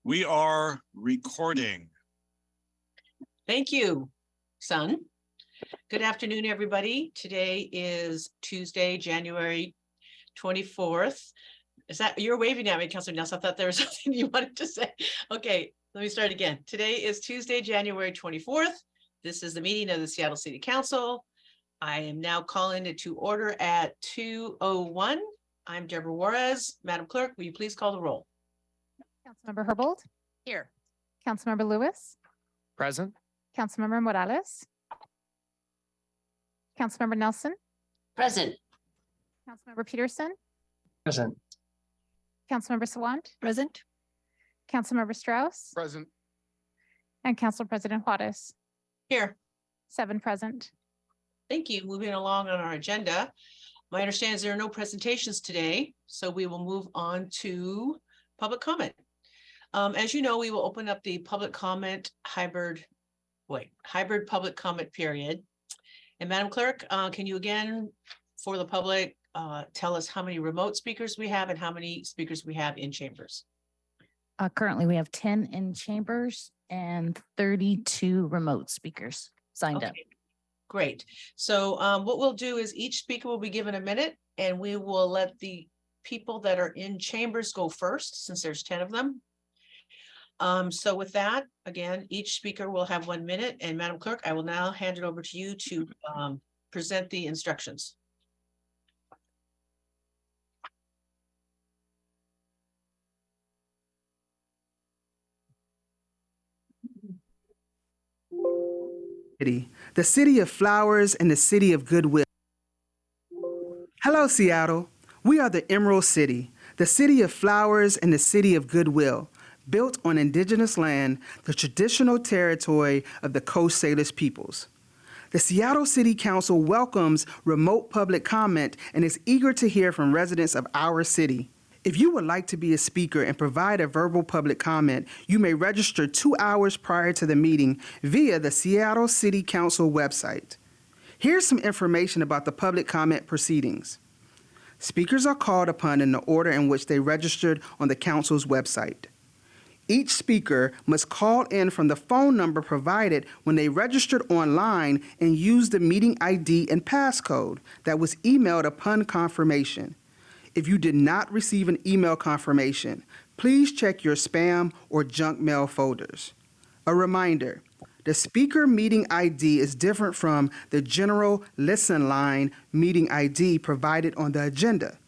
We are recording. Thank you, son. Good afternoon, everybody. Today is Tuesday, January 24th. Is that, you're waving at me, Councilor Nelson? I thought there was something you wanted to say. Okay, let me start again. Today is Tuesday, January 24th. This is the meeting of the Seattle City Council. I am now calling it to order at 2:01. I'm Deborah Juarez. Madam Clerk, will you please call the roll? Councilmember Herbold. Here. Councilmember Lewis. Present. Councilmember Morales. Councilmember Nelson. Present. Councilmember Peterson. Present. Councilmember Sawant. Present. Councilmember Strauss. Present. And Council President Juarez. Here. 7 present. Thank you. Moving along on our agenda. My understanding is there are no presentations today, so we will move on to public comment. As you know, we will open up the public comment hybrid public comment period. And Madam Clerk, can you again, for the public, tell us how many remote speakers we have and how many speakers we have in chambers? Currently, we have 10 in chambers and 32 remote speakers signed up. Great. So what we'll do is each speaker will be given a minute and we will let the people that are in chambers go first, since there's 10 of them. So with that, again, each speaker will have 1 minute, and Madam Clerk, I will now hand it over to you to present the instructions. The city of flowers and the city of goodwill. Hello, Seattle. We are the Emerald City, the city of flowers and the city of goodwill, built on indigenous land, the traditional territory of the Coast Salish peoples. The Seattle City Council welcomes remote public comment and is eager to hear from residents of our city. If you would like to be a speaker and provide a verbal public comment, you may register 2 hours prior to the meeting via the Seattle City Council website. Here's some information about the public comment proceedings. Speakers are called upon in the order in which they registered on the council's website. Each speaker must call in from the phone number provided when they registered online and use the meeting ID and passcode that was emailed upon confirmation. If you did not receive an email confirmation, please check your spam or junk mail folders. A reminder, the speaker meeting ID is different from the general listen line meeting ID provided on the agenda.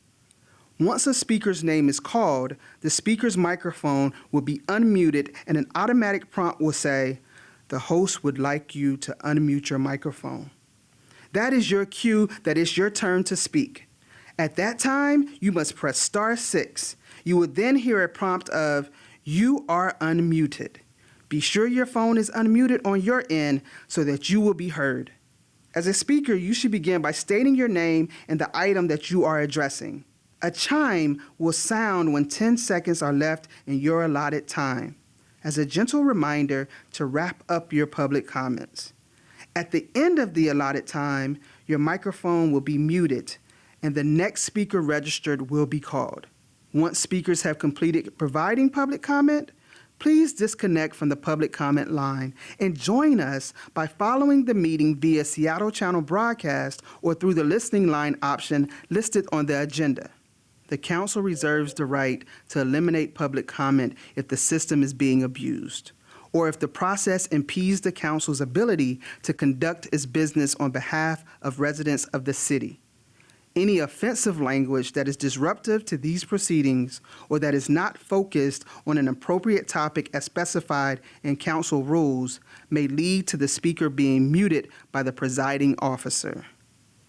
Once a speaker's name is called, the speaker's microphone will be unmuted and an automatic prompt will say, "The host would like you to unmute your microphone." That is your cue that it's your turn to speak. At that time, you must press *6. You will then hear a prompt of, "You are unmuted." Be sure your phone is unmuted on your end so that you will be heard. As a speaker, you should begin by stating your name and the item that you are addressing. A chime will sound when 10 seconds are left in your allotted time, as a gentle reminder to wrap up your public comments. At the end of the allotted time, your microphone will be muted and the next speaker registered will be called. Once speakers have completed providing public comment, please disconnect from the public comment line and join us by following the meeting via Seattle Channel broadcast or through the listening line option listed on the agenda. The Council reserves the right to eliminate public comment if the system is being abused, or if the process impedes the Council's ability to conduct its business on behalf of residents of the city. Any offensive language that is disruptive to these proceedings or that is not focused on an appropriate topic as specified in Council rules may lead to the speaker being muted by the presiding officer.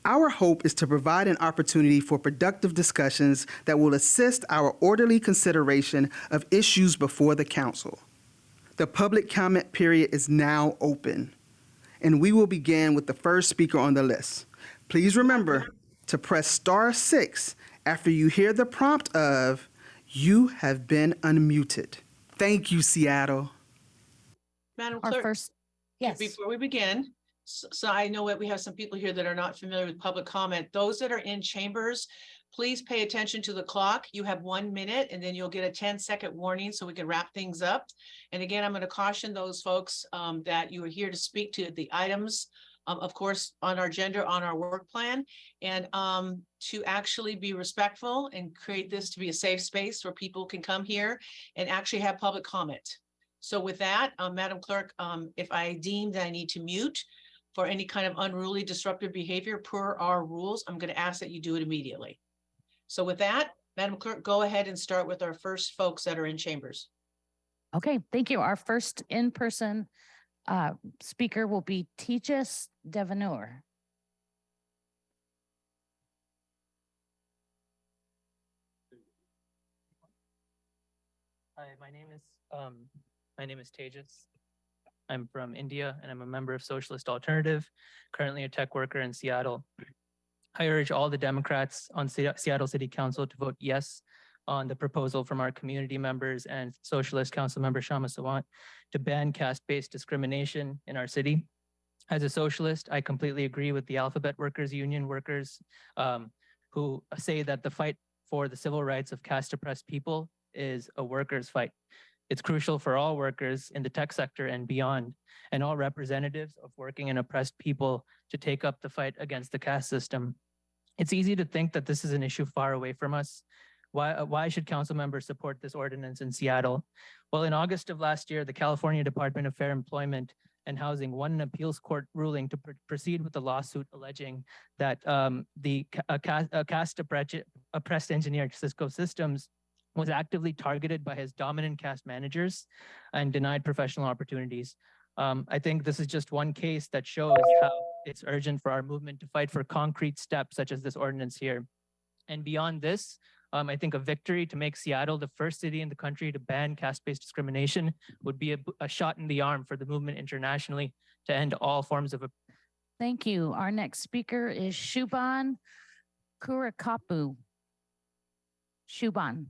Our hope is to provide an opportunity for productive discussions that will assist our orderly consideration of issues before the Council. The public comment period is now open, and we will begin with the first speaker on the list. Please remember to press *6 after you hear the prompt of, "You have been unmuted." Thank you, Seattle. Madam Our Clerk, first, yes. before we begin, So I know that we have some people here that are not familiar with public comment. Those that are in chambers, please pay attention to the clock. You have 1 minute and then you'll get a 10-second warning so we can wrap things up. And again, I'm going to caution those folks that you are here to speak to the items, of course, on our agenda, on our work plan, and to actually be respectful and create this to be a safe space where people can come here and actually have public comment. So with that, Madam Clerk, if I deem that I need to mute for any kind of unruly disruptive behavior per our rules, I'm going to ask that you do it immediately. So with that, Madam Clerk, go ahead and start with our first folks that are in chambers. Okay, thank you. Our first in-person speaker will be Tejas Devanur. Hi, my name is Tejas. I'm from India and I'm a member of Socialist Alternative, currently a tech worker in Seattle. I urge all the Democrats on Seattle City Council to vote yes on the proposal from our community members and Socialist Council member Shama Sawant to ban caste-based discrimination in our city. As a socialist, I completely agree with the Alphabet Workers Union workers who say that the fight for the civil rights of caste-oppressed people is a workers' fight. It's crucial for all workers in the tech sector and beyond, and all representatives of working and oppressed people to take up the fight against the caste system. It's easy to think that this is an issue far away from us. Why should council members support this ordinance in Seattle? Well, in August of last year, the California Department of Fair Employment and Housing won an appeals court ruling to proceed with the lawsuit alleging that a caste-oppressed engineer, Cisco Systems, was actively targeted by his dominant caste managers and denied professional opportunities. I think this is just one case that shows how it's urgent for our movement to fight for concrete steps such as this ordinance here. And beyond this, I think a victory to make Seattle the first city in the country to ban caste-based discrimination would be a shot in the arm for the movement internationally to end all forms of. Thank you. Our next speaker is Shuban Kurakapu. Shuban.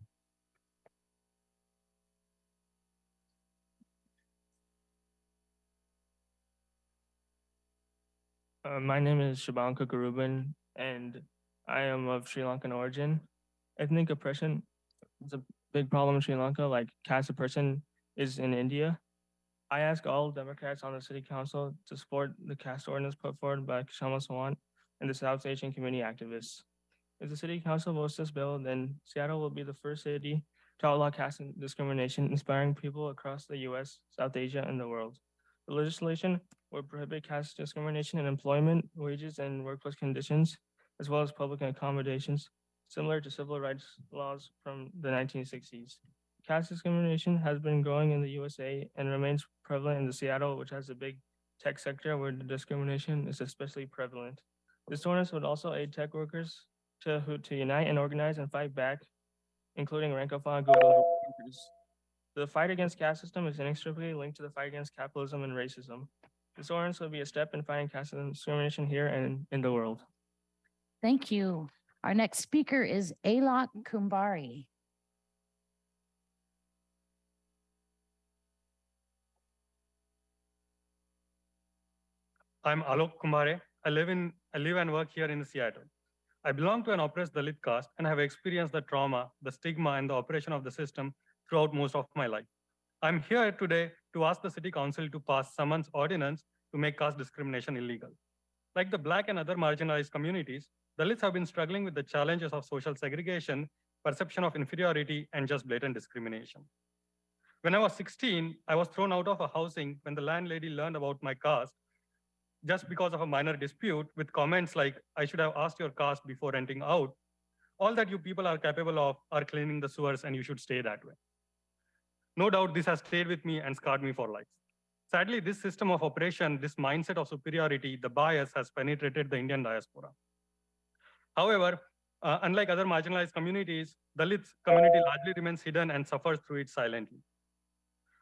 My name is Shabanka Garuban, and I am of Sri Lankan origin. Ethnic oppression is a big problem in Sri Lanka, like caste oppression is in India. I ask all Democrats on the city council to support the caste ordinance put forward by Shama Sawant and the South Asian community activists. If the city council votes this bill, then Seattle will be the first city to outlaw caste discrimination, inspiring people across the US, South Asia, and the world. The legislation will prohibit caste discrimination in employment, wages, and workplace conditions, as well as public accommodations, similar to civil rights laws from the 1960s. Caste discrimination has been growing in the USA and remains prevalent in the Seattle, which has a big tech sector where the discrimination is especially prevalent. This ordinance would also aid tech workers to unite and organize and fight back, including rank-and-file Google workers. The fight against caste system is inextricably linked to the fight against capitalism and racism. This ordinance will be a step in fighting caste discrimination here and in the world. Thank you. Our next speaker is Alok Kumbari. I'm Alok Kumbare. I live and work here in Seattle. I belong to an oppressed Dalit caste and have experienced the trauma, the stigma, and the oppression of the system throughout most of my life. I'm here today to ask the City Council to pass someone's ordinance to make caste discrimination illegal. Like the Black and other marginalized communities, Dalits have been struggling with the challenges of social segregation, perception of inferiority, and just blatant discrimination. When I was 16, I was thrown out of a housing when the landlady learned about my caste just because of a minor dispute with comments like, I should have asked your caste before renting out. All that you people are capable of are cleaning the sewers and you should stay that way. No doubt this has stayed with me and scarred me for life. Sadly, this system of oppression, this mindset of superiority, the bias has penetrated the Indian diaspora. However, unlike other marginalized communities, Dalits community largely remains hidden and suffers through it silently.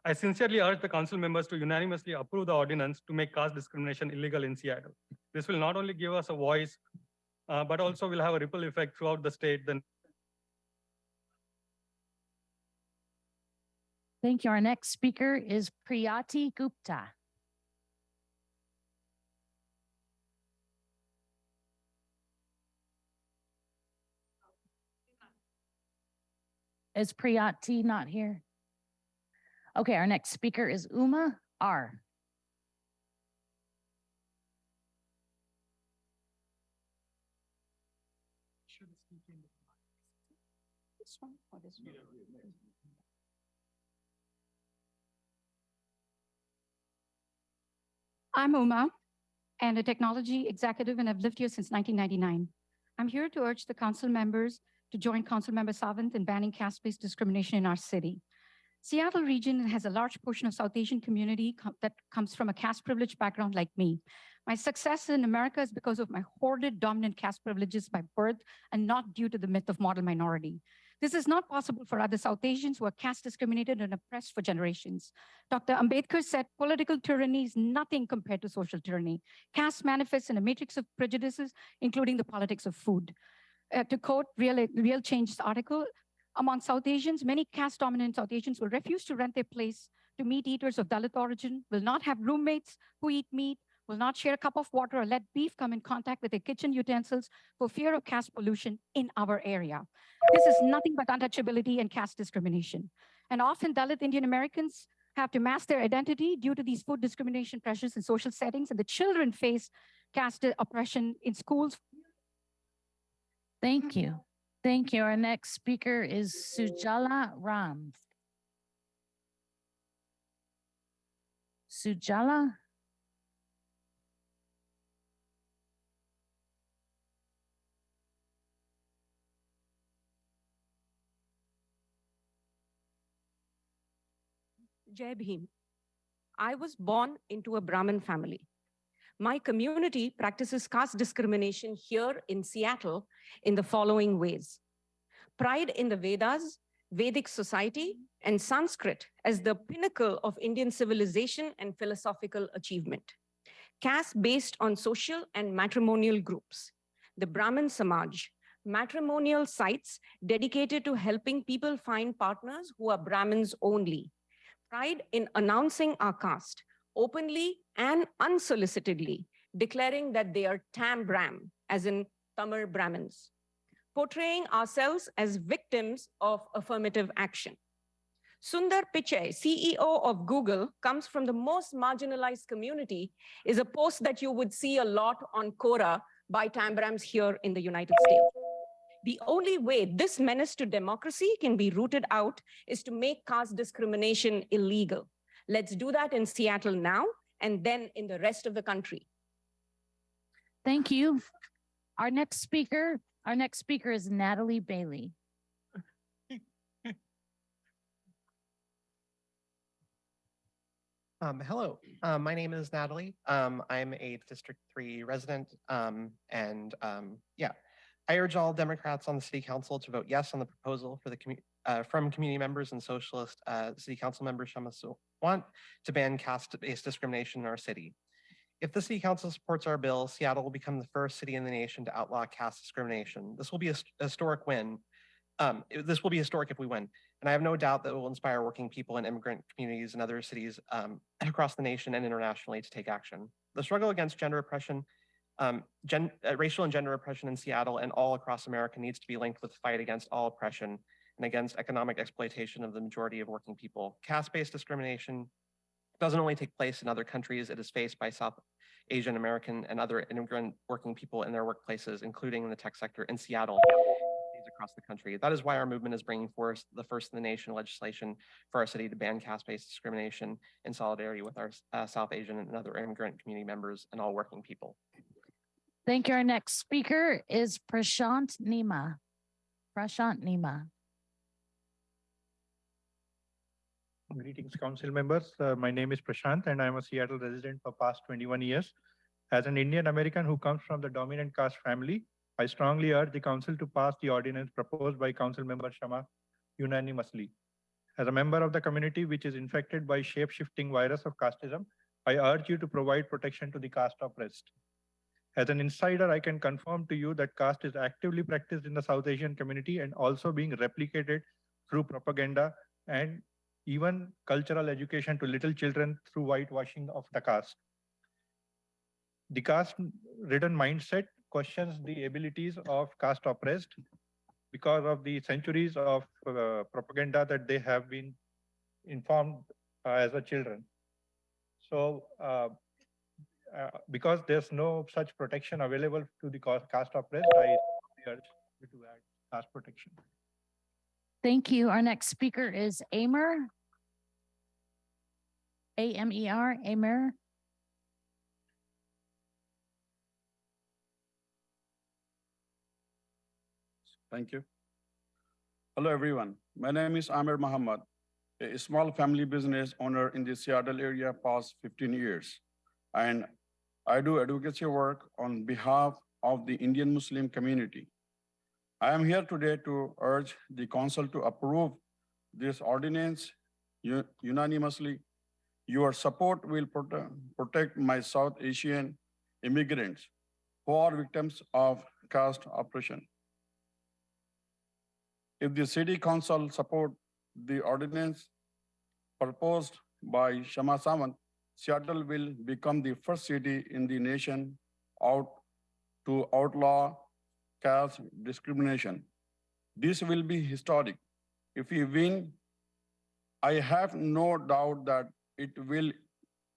I sincerely urge the council members to unanimously approve the ordinance to make caste discrimination illegal in Seattle. This will not only give us a voice, but also will have a ripple effect throughout the state. Thank you. Our next speaker is Priyati Gupta. Is Priyati not here? Okay, our next speaker is Uma R. I'm Uma, and a technology executive, and I've lived here since 1999. I'm here to urge the council members to join Council Member Savant in banning caste-based discrimination in our city. Seattle region has a large portion of South Asian community that comes from a caste privileged background like me. My success in America is because of my hoarded dominant caste privileges by birth and not due to the myth of model minority. This is not possible for other South Asians who are caste discriminated and oppressed for generations. Dr. Ambedkar said, political tyranny is nothing compared to social tyranny. Caste manifests in a matrix of prejudices, including the politics of food. To quote Real Change's article, among South Asians, many caste-dominant South Asians will refuse to rent their place to meat eaters of Dalit origin, will not have roommates who eat meat, will not share a cup of water or let beef come in contact with their kitchen utensils for fear of caste pollution in our area. This is nothing but untouchability and caste discrimination. And often Dalit Indian Americans have to mask their identity due to these food discrimination pressures in social settings, and the children face caste oppression in schools. Thank you. Thank you. Our next speaker is Sujala Ram. Sujala? Jai Bhim. I was born into a Brahmin family. My community practices caste discrimination here in Seattle in the following ways. Pride in the Vedas, Vedic society, and Sanskrit as the pinnacle of Indian civilization and philosophical achievement. Caste based on social and matrimonial groups. The Brahmin Samaj, matrimonial sites dedicated to helping people find partners who are Brahmins only. Pride in announcing our caste, openly and unsolicitedly, declaring that they are Tam Brahm, as in Tamil Brahmins. Portraying ourselves as victims of affirmative action. Sundar Pichai, CEO of Google, comes from the most marginalized community, is a post that you would see a lot on Quora by Tam Brahms here in the United States. The only way this menace to democracy can be rooted out is to make caste discrimination illegal. Let's do that in Seattle now, and then in the rest of the country. Thank you. Our next speaker is Natalie Bailey. Hello, my name is Natalie. I'm a District 3 resident, I urge all Democrats on the City Council to vote yes on the proposal for the from community members and Socialist City Council member Shama Sawant to ban caste-based discrimination in our city. If the City Council supports our bill, Seattle will become the first city in the nation to outlaw caste discrimination. This will be a historic win. This will be historic if we win, and I have no doubt that it will inspire working people in immigrant communities and other cities across the nation and internationally to take action. The struggle against gender oppression, racial and gender oppression in Seattle and all across America needs to be linked with the fight against all oppression and against economic exploitation of the majority of working people. Caste-based discrimination doesn't only take place in other countries, it is faced by South Asian American and other immigrant working people in their workplaces, including in the tech sector in Seattle, across the country. That is why our movement is bringing forth the first in the nation legislation for our city to ban caste-based discrimination in solidarity with our South Asian and other immigrant community members and all working people. Thank you. Our next speaker is Prashant Nima. Prashant Nima. Greetings, council members. My name is Prashant and I'm a Seattle resident for past 21 years. As an Indian American who comes from the dominant caste family, I strongly urge the council to pass the ordinance proposed by council member Shama unanimously. As a member of the community which is infected by shape-shifting virus of casteism, I urge you to provide protection to the caste oppressed. As an insider, I can confirm to you that caste is actively practiced in the South Asian community and also being replicated through propaganda and even cultural education to little children through whitewashing of the caste. The caste-ridden mindset questions the abilities of caste oppressed because of the centuries of propaganda that they have been informed as a children. So because there's no such protection available to the caste oppressed, I urge you to add caste protection. Thank you. Our next speaker is Amer. A-M-E-R, Amer. Thank you. Hello, everyone. My name is Amir Muhammad, a small family business owner in the Seattle area past 15 years. And I do advocacy work on behalf of the Indian Muslim community. I am here today to urge the council to approve this ordinance unanimously. Your support will protect my South Asian immigrants who are victims of caste oppression. If the city council support the ordinance proposed by Shama Sawant, Seattle will become the first city in the nation to outlaw caste discrimination. This will be historic. If we win, I have no doubt that it will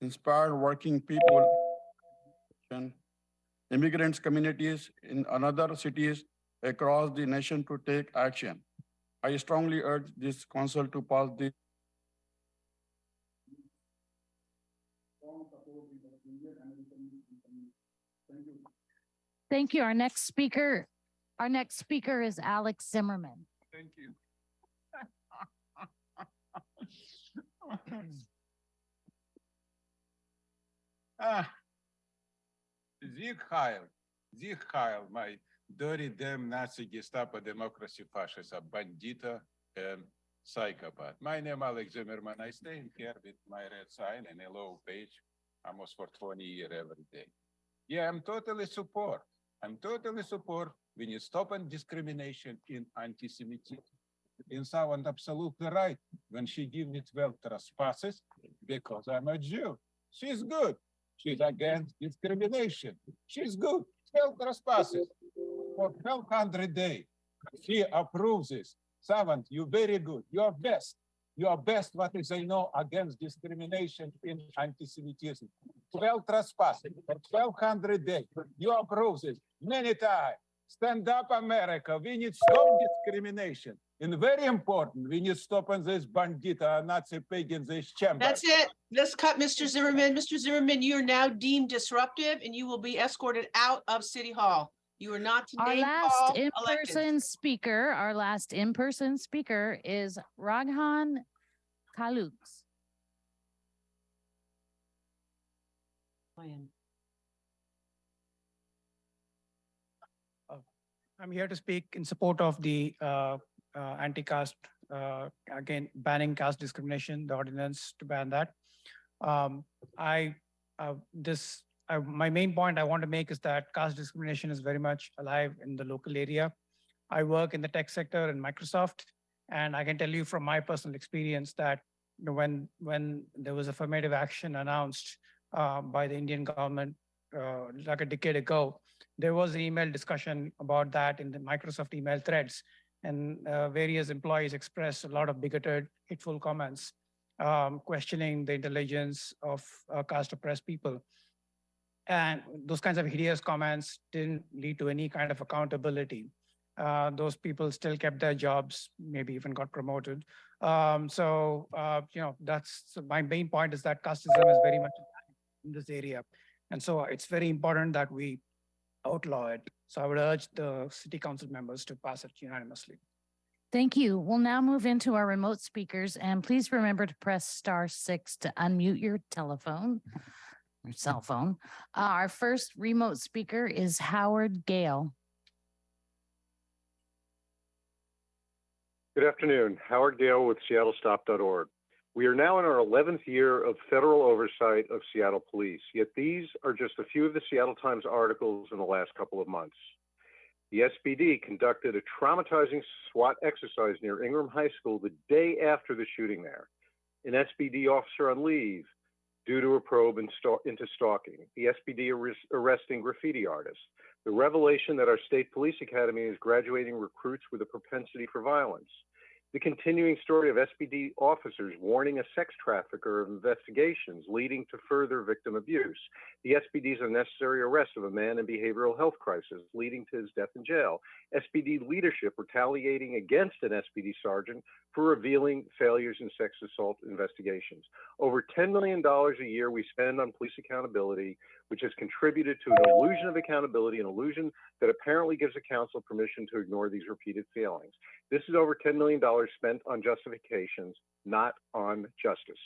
inspire working people, immigrants communities in other cities across the nation to take action. I strongly urge this council to pass this. Thank you. Our next speaker is Alex Zimmerman. Thank you. Зих Heil, my dirty damn Nazi Gestapo democracy fascist, a bandita and psychopath. My name is Alex Zimmerman. I stay here with my red sign and a low page almost for 20 years every day. Yeah, I'm totally support. When you stop on discrimination in anti-Semitism. In Sawant absolutely right when she give me 12 trespasses because I'm a Jew. She's good. She's against discrimination. She's good. 12 trespasses for 1,200 days. She approves this. Sawant, you're very good. You're best. You are best what is I know against discrimination in anti-Semitism. 12 trespasses for 1,200 days. You approve this many times. Stand up, America. We need to stop discrimination. And very important, we need to stop on this bandita, Nazi pig in this chamber. That's it. Let's cut Mr. Zimmerman. Mr. Zimmerman, you are now deemed disruptive and you will be escorted out of City Hall. You are not to Our name last call in-person speaker is Raghan Kalux. I'm here to speak in support of the anti-caste, again, banning caste discrimination, the ordinance to ban that. My main point I want to make is that caste discrimination is very much alive in the local area. I work in the tech sector in Microsoft, and I can tell you from my personal experience that when there was affirmative action announced by the Indian government like a decade ago, there was an email discussion about that in the Microsoft email threads, and various employees expressed a lot of bigoted, hateful comments, questioning the intelligence of caste oppressed people. And those kinds of hideous comments didn't lead to any kind of accountability. Those people still kept their jobs, maybe even got promoted. That's my main point is that casteism is very much in this area. And so it's very important that we outlaw it. So I would urge the city council members to pass it unanimously. Thank you. We'll now move into our remote speakers, and please remember to press *6 to unmute your telephone or cell phone. Our first remote speaker is Howard Gale. Good afternoon. Howard Gale with seattle.gov. We are now in our 11th year of federal oversight of Seattle police, yet these are just a few of the Seattle Times articles in the last couple of months. The SPD conducted a traumatizing SWAT exercise near Ingram High School the day after the shooting there. An SPD officer on leave due to a probe into stalking, the SPD arresting graffiti artists, the revelation that our state police academy is graduating recruits with a propensity for violence, the continuing story of SPD officers warning a sex trafficker of investigations leading to further victim abuse, the SPD's unnecessary arrest of a man in behavioral health crisis leading to his death in jail, SPD leadership retaliating against an SPD sergeant for revealing failures in sex assault investigations. Over $10 million a year we spend on police accountability, which has contributed to an illusion of accountability, an illusion that apparently gives the council permission to ignore these repeated failings. This is over $10 million spent on justifications, not on justice.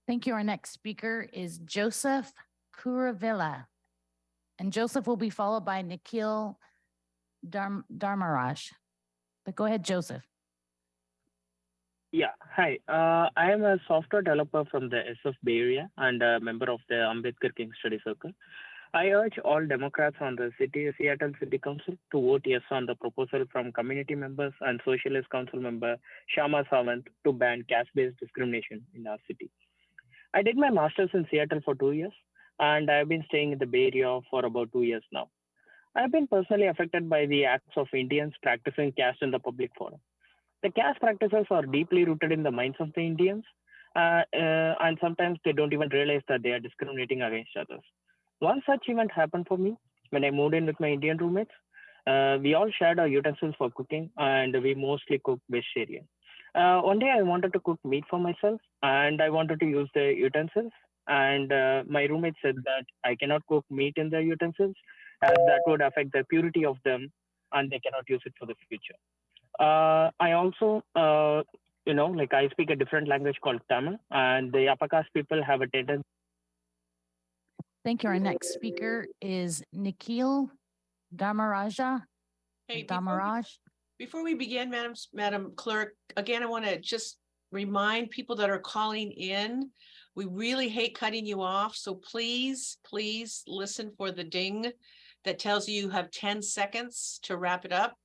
Thank you. Our next speaker is Joseph Kuravilla. And Joseph will be followed by Nikhil Dharmaraj. But go ahead, Joseph. Yeah, hi. I am a software developer from the SF Bay Area and a member of the Ambedkar King Study Circle. I urge all Democrats on the Seattle City Council to vote yes on the proposal from community members and Socialist Council member Shama Sawant to ban caste-based discrimination in our city. I did my master's in Seattle for 2 years, and I've been staying in the Bay Area for about 2 years now. I've been personally affected by the acts of Indians practicing caste in the public forum. The caste practices are deeply rooted in the minds of the Indians, and sometimes they don't even realize that they are discriminating against others. One such event happened for me when I moved in with my Indian roommates. We all shared our utensils for cooking, and we mostly cooked vegetarian. One day I wanted to cook meat for myself, and I wanted to use the utensils. And my roommate said that I cannot cook meat in the utensils, as that would affect the purity of them, and they cannot use it for the future. I also, I speak a different language called Tamil, and the upper caste people have a tendency. Thank you. Our next speaker is Nikhil Dharmaraj. Hey, Dharmaraj. Before we begin, Madam Clerk, again, I want to just remind people that are calling in, we really hate cutting you off. So please listen for the ding that tells you have 10 seconds to wrap it up.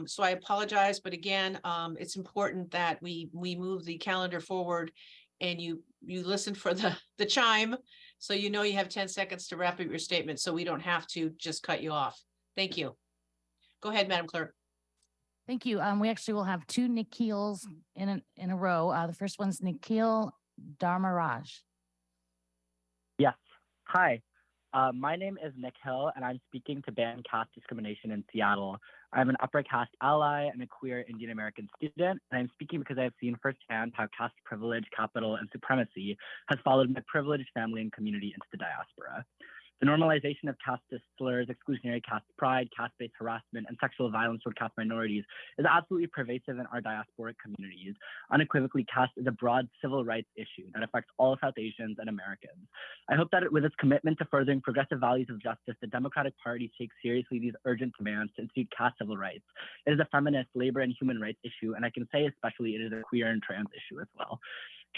So I apologize, but again, it's important that we move the calendar forward and you listen for the chime. So you know you have 10 seconds to wrap up your statement so we don't have to just cut you off. Thank you. Go ahead, Madam Clerk. Thank you. We actually will have two Nikhils in a row. The first one's Nikhil Dharmaraj. Yes. Hi. My name is Nikhil, and I'm speaking to ban caste discrimination in Seattle. I'm an upper caste ally and a queer Indian American student, and I'm speaking because I've seen firsthand how caste privilege, capital, and supremacy has followed my privileged family and community into the diaspora. The normalization of caste slurs, exclusionary caste pride, caste-based harassment, and sexual violence toward caste minorities is absolutely pervasive in our diasporic communities. Unequivocally, caste is a broad civil rights issue that affects all South Asians and Americans. I hope that with its commitment to furthering progressive values of justice, the Democratic Party takes seriously these urgent demands to institute caste civil rights. It is a feminist, labor, and human rights issue, and I can say especially it is a queer and trans issue as well.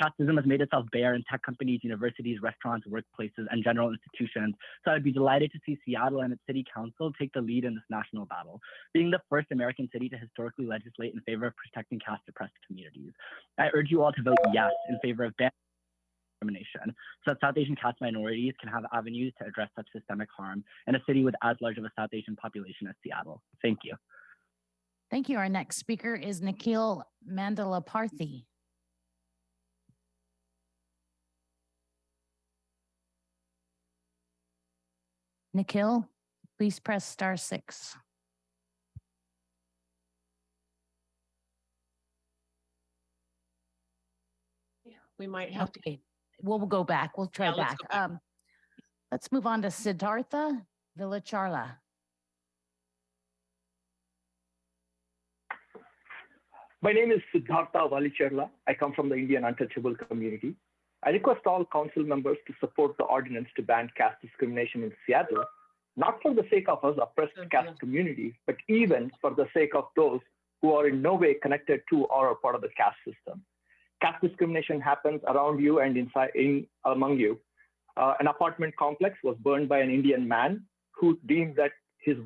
Casteism has made itself bare in tech companies, universities, restaurants, workplaces, and general institutions. So I'd be delighted to see Seattle and its city council take the lead in this national battle, being the first American city to historically legislate in favor of protecting caste-oppressed communities. I urge you all to vote yes in favor of banning discrimination, so that South Asian caste minorities can have avenues to address such systemic harm in a city with as large of a South Asian population as Seattle. Thank you. Thank you. Our next speaker is Nikhil Mandalaparthy. Nikhil, please press *6. We might have to. We'll go back. We'll try back. Let's move on to Siddhartha Villacharla. My name is Siddhartha Vallicharla. I come from the Indian untouchable community. I request all council members to support the ordinance to ban caste discrimination in Seattle, not for the sake of us oppressed caste community, but even for the sake of those who are in no way connected to or are part of the caste system. Caste discrimination happens around you and among you. An apartment complex was burned by an Indian man who deemed that his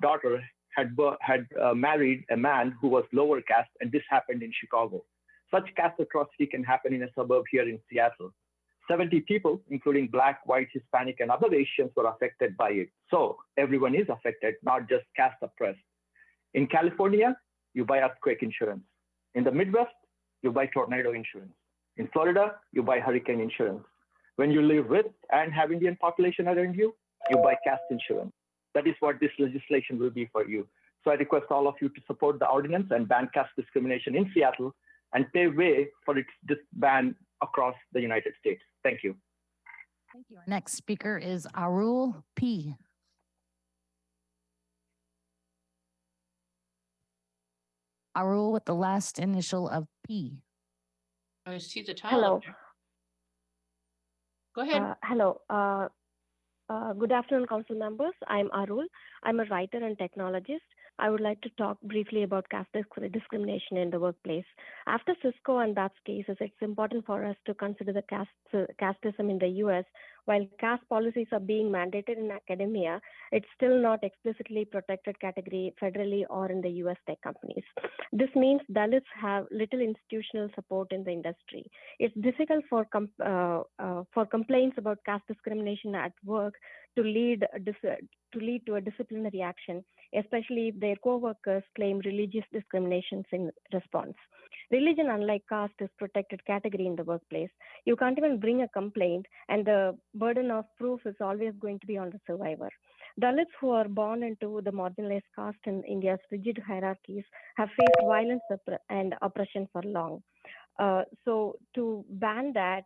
daughter had married a man who was lower caste, and this happened in Chicago. Such caste atrocity can happen in a suburb here in Seattle. 70 people, including Black, white, Hispanic, and other Asians, were affected by it. So everyone is affected, not just caste oppressed. In California, you buy earthquake insurance. In the Midwest, you buy tornado insurance. In Florida, you buy hurricane insurance. When you live with and have Indian population around you, you buy caste insurance. That is what this legislation will be for you. So I request all of you to support the ordinance and ban caste discrimination in Seattle and pave way for its ban across the United States. Thank you. Thank you. Our next speaker is Arul P. Arul with the last initial of P. I see the title. Hello. up there. Go ahead. Hello. Good afternoon, council members. I'm Arul. I'm a writer and technologist. I would like to talk briefly about caste discrimination in the workplace. After Cisco and BAP's cases, it's important for us to consider the casteism in the US. While caste policies are being mandated in academia, it's still not explicitly protected category federally or in the US tech companies. This means Dalits have little institutional support in the industry. It's difficult for complaints about caste discrimination at work to lead to a disciplinary action, especially if their co-workers claim religious discriminations in response. Religion, unlike caste, is protected category in the workplace. You can't even bring a complaint, and the burden of proof is always going to be on the survivor. Dalits who are born into the marginalized caste in India's rigid hierarchies have faced violence and oppression for long. So to ban that,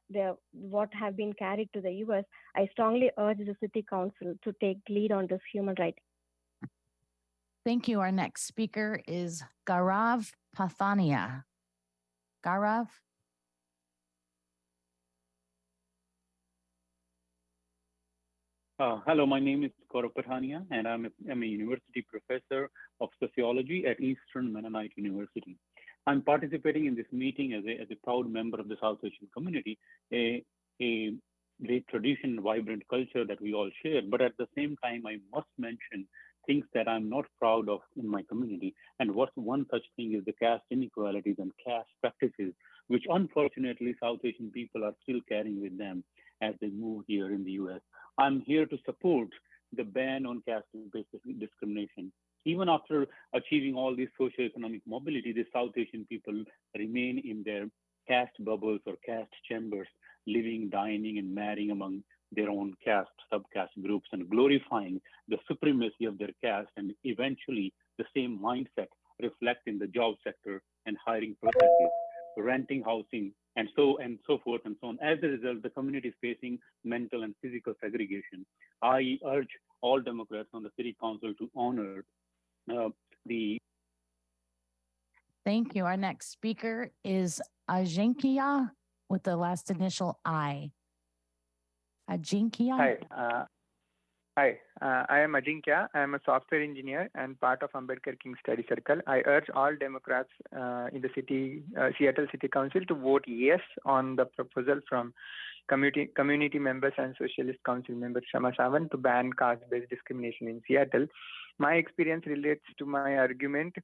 what have been carried to the US, I strongly urge the City Council to take lead on this human right. Thank you. Our next speaker is Gaurav Pathania. Gaurav? Hello, my name is Gaurav Pathania, and I'm a university professor of sociology at Eastern Mennonite University. I'm participating in this meeting as a proud member of the South Asian community, a great tradition, vibrant culture that we all share. But at the same time, I must mention things that I'm not proud of in my community. And what's one such thing is the caste inequalities and caste practices, which unfortunately South Asian people are still carrying with them as they move here in the US. I'm here to support the ban on caste-based discrimination. Even after achieving all this socioeconomic mobility, the South Asian people remain in their caste bubbles or caste chambers, living, dining, and marrying among their own caste, subcaste groups, and glorifying the supremacy of their caste, and eventually the same mindset reflect in the job sector and hiring processes, renting housing, and so forth and so on. As a result, the community is facing mental and physical segregation. I urge all Democrats on the City Council to honor the. Thank you. Our next speaker is Ajinkya with the last initial I. Ajinkya? Hi, I am Ajinkya. I am a software engineer and part of Ambedkar King Study Circle. I urge all Democrats in the Seattle City Council to vote yes on the proposal from community members and Socialist Council member Shama Sawant to ban caste-based discrimination in Seattle. My experience relates to my argument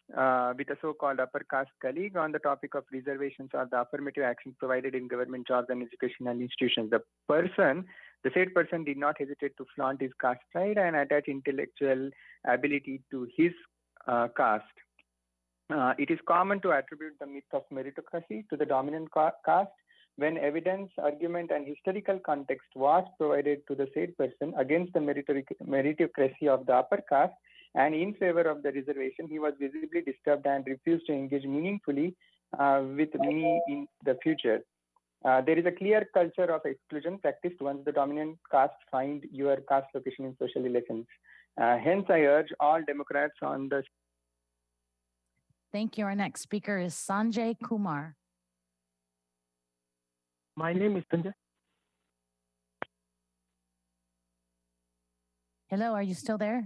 with a so-called upper caste colleague on the topic of reservations or the affirmative action provided in government jobs and educational institutions. The said person did not hesitate to flaunt his caste pride and attach intellectual ability to his caste. It is common to attribute the myth of meritocracy to the dominant caste when evidence, argument, and historical context was provided to the said person against the meritocracy of the upper caste and in favor of the reservation. He was visibly disturbed and refused to engage meaningfully with me in the future. There is a clear culture of exclusion practiced once the dominant caste find your caste location in social relations. Hence, I urge all Democrats on the. Thank you. Our next speaker is Sanjay Kumar. My name is Sanjay. Hello, are you still there?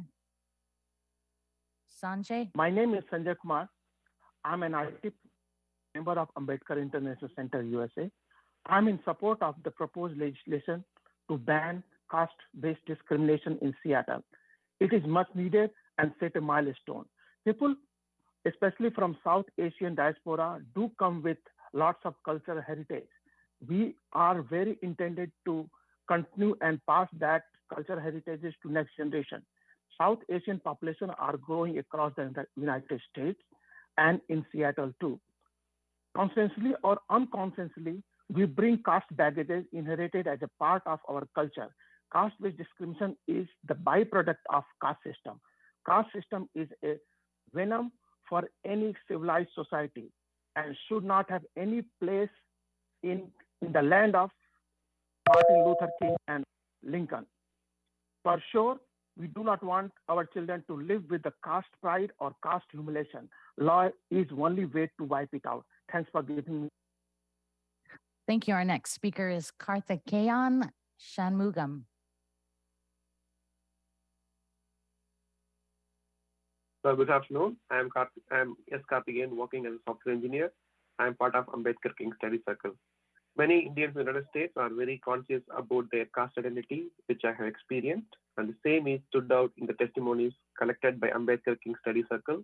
Sanjay? My name is Sanjay Kumar. I'm an active member of Ambedkar International Center, USA. I'm in support of the proposed legislation to ban caste-based discrimination in Seattle. It is much needed and set a milestone. People, especially from South Asian diaspora, do come with lots of cultural heritage. we are very intended to continue and pass that cultural heritages to next generation. South Asian population are growing across the United States and in Seattle too. Consciously or unconsciously, we bring caste baggages inherited as a part of our culture. Caste-based discrimination is the byproduct of caste system. Caste system is a venom for any civilized society and should not have any place in the land of Martin Luther King and Lincoln. For sure, we do not want our children to live with the caste pride or caste humiliation. Law is only way to wipe it out. Thanks for giving me. Thank you. Our next speaker is Karthikeyan Shanmugam. Good afternoon. I'm S. Karthikeyan, working as a software engineer. I'm part of Ambedkar King Study Circle. Many Indians in the United States are very conscious about their caste identity, which I have experienced, and the same is stood out in the testimonies collected by Ambedkar King Study Circle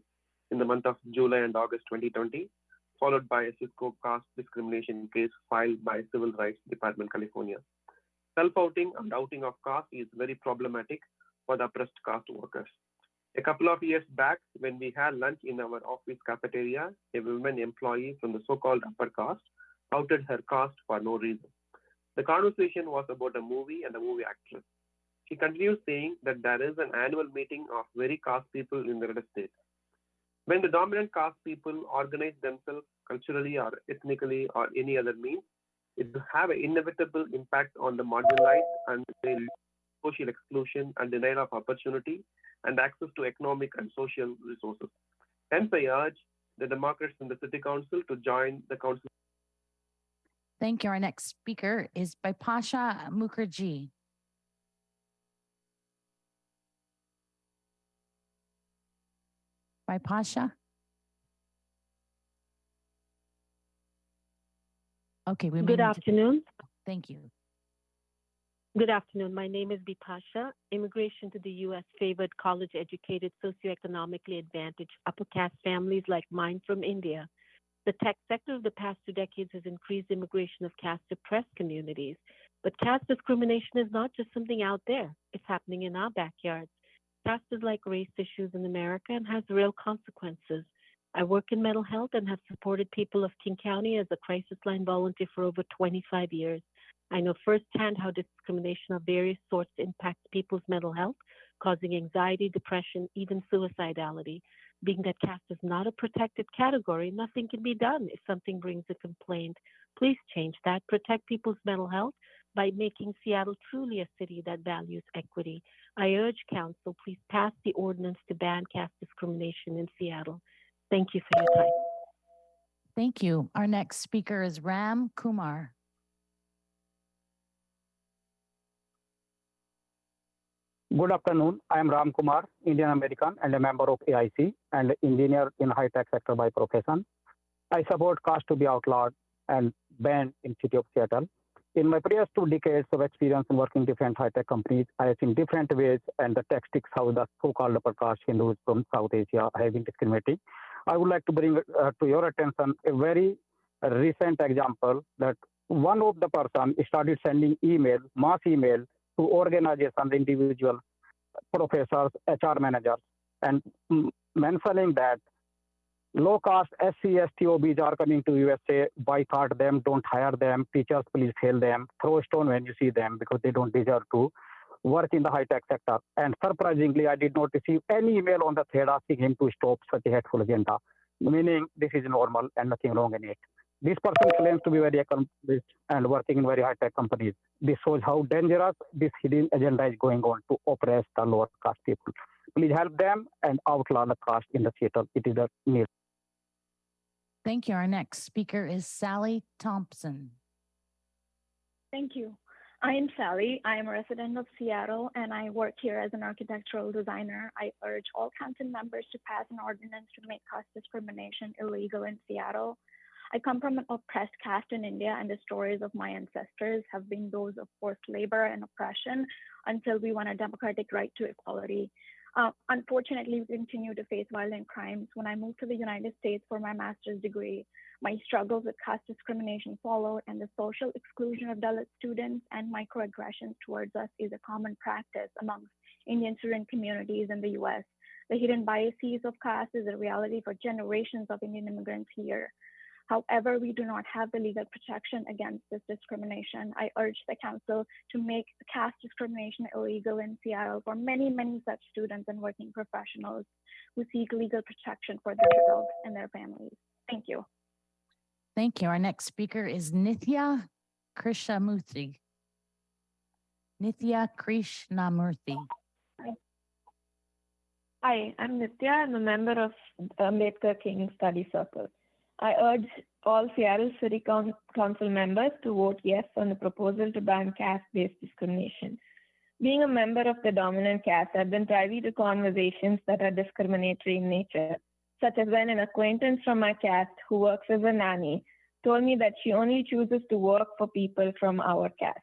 in the month of July and August 2020, followed by a Cisco caste discrimination case filed by Civil Rights Department, California. Self-outing and outing of caste is very problematic for the oppressed caste workers. A couple of years back, when we had lunch in our office cafeteria, a woman employee from the so-called upper caste outed her caste for no reason. The conversation was about a movie and a movie actress. She continues saying that there is an annual meeting of very caste people in the United States. When the dominant caste people organize themselves culturally or ethnically or any other means, it will have an inevitable impact on the marginalized and their social exclusion and denial of opportunity and access to economic and social resources. Hence, I urge the Democrats in the City Council to join the council. Thank you. Our next speaker is Bipasha Mukherjee. Bipasha? Okay, we Good afternoon. Thank you. Good afternoon. My name is Bipasha. Immigration to the U.S. favored college-educated, socioeconomically advantaged upper caste families like mine from India. The tech sector of the past 2 decades has increased immigration of caste-oppressed communities. But caste discrimination is not just something out there. It's happening in our backyards. Caste is like race issues in America and has real consequences. I work in mental health and have supported people of King County as a crisis line volunteer for over 25 years. I know firsthand how discrimination of various sorts impacts people's mental health, causing anxiety, depression, even suicidality. Being that caste is not a protected category, nothing can be done if something brings a complaint. Please change that. Protect people's mental health by making Seattle truly a city that values equity. I urge Council, please pass the ordinance to ban caste discrimination in Seattle. Thank you for your time. Thank you. Our next speaker is Ram Kumar. Good afternoon. I am Ram Kumar, Indian American and a member of AIC and engineer in high-tech sector by profession. I support caste to be outlawed and banned in city of Seattle. In my previous 2 decades of experience in working different high-tech companies, I have seen different ways and the tactics how the so-called upper caste Hindus from South Asia have been discriminating. I would like to bring to your attention a very recent example that one of the person started sending email, mass email to organizations, individual professors, HR managers, and mentioning that low cost SC, ST, OBs are coming to USA, boycott them, don't hire them, teachers please fail them, throw a stone when you see them because they don't deserve to work in the high-tech sector. And surprisingly, I did not receive any email on the thread asking him to stop such a hateful agenda, meaning this is normal and nothing wrong in it. This person claims to be very accomplished and working in very high-tech companies. This shows how dangerous this hidden agenda is going on to oppress the lower caste people. Please help them and outlaw the caste in the Seattle. It is the need. Thank you. Our next speaker is Sally Thompson. Thank you. I am Sally. I am a resident of Seattle and I work here as an architectural designer. I urge all council members to pass an ordinance to make caste discrimination illegal in Seattle. I come from an oppressed caste in India, and the stories of my ancestors have been those of forced labor and oppression until we won a democratic right to equality. Unfortunately, we continue to face violent crimes. When I moved to the United States for my master's degree, my struggles with caste discrimination followed, and the social exclusion of Dalit students and microaggressions towards us is a common practice amongst Indian student communities in the US. The hidden biases of caste is a reality for generations of Indian immigrants here. However, we do not have the legal protection against this discrimination. I urge the council to make caste discrimination illegal in Seattle for many, many such students and working professionals who seek legal protection for themselves and their families. Thank you. Thank you. Our next speaker is Nithya Krishnamurthy. Nithya Krishnamurthy. Hi, I'm Nithya. I'm a member of Ambedkar King Study Circle. I urge all Seattle City Council members to vote yes on the proposal to ban caste-based discrimination. Being a member of the dominant caste, I've been privy to conversations that are discriminatory in nature, such as when an acquaintance from my caste who works as a nanny told me that she only chooses to work for people from our caste.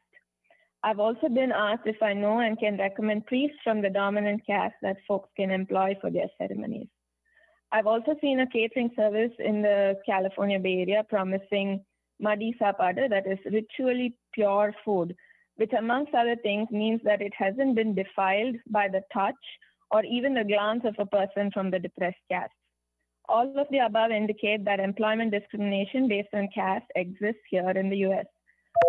I've also been asked if I know and can recommend priests from the dominant caste that folks can employ for their ceremonies. I've also seen a catering service in the California Bay Area promising madi sapada, that is ritually pure food, which amongst other things means that it hasn't been defiled by the touch or even the glance of a person from the depressed caste. All of the above indicate that employment discrimination based on caste exists here in the US.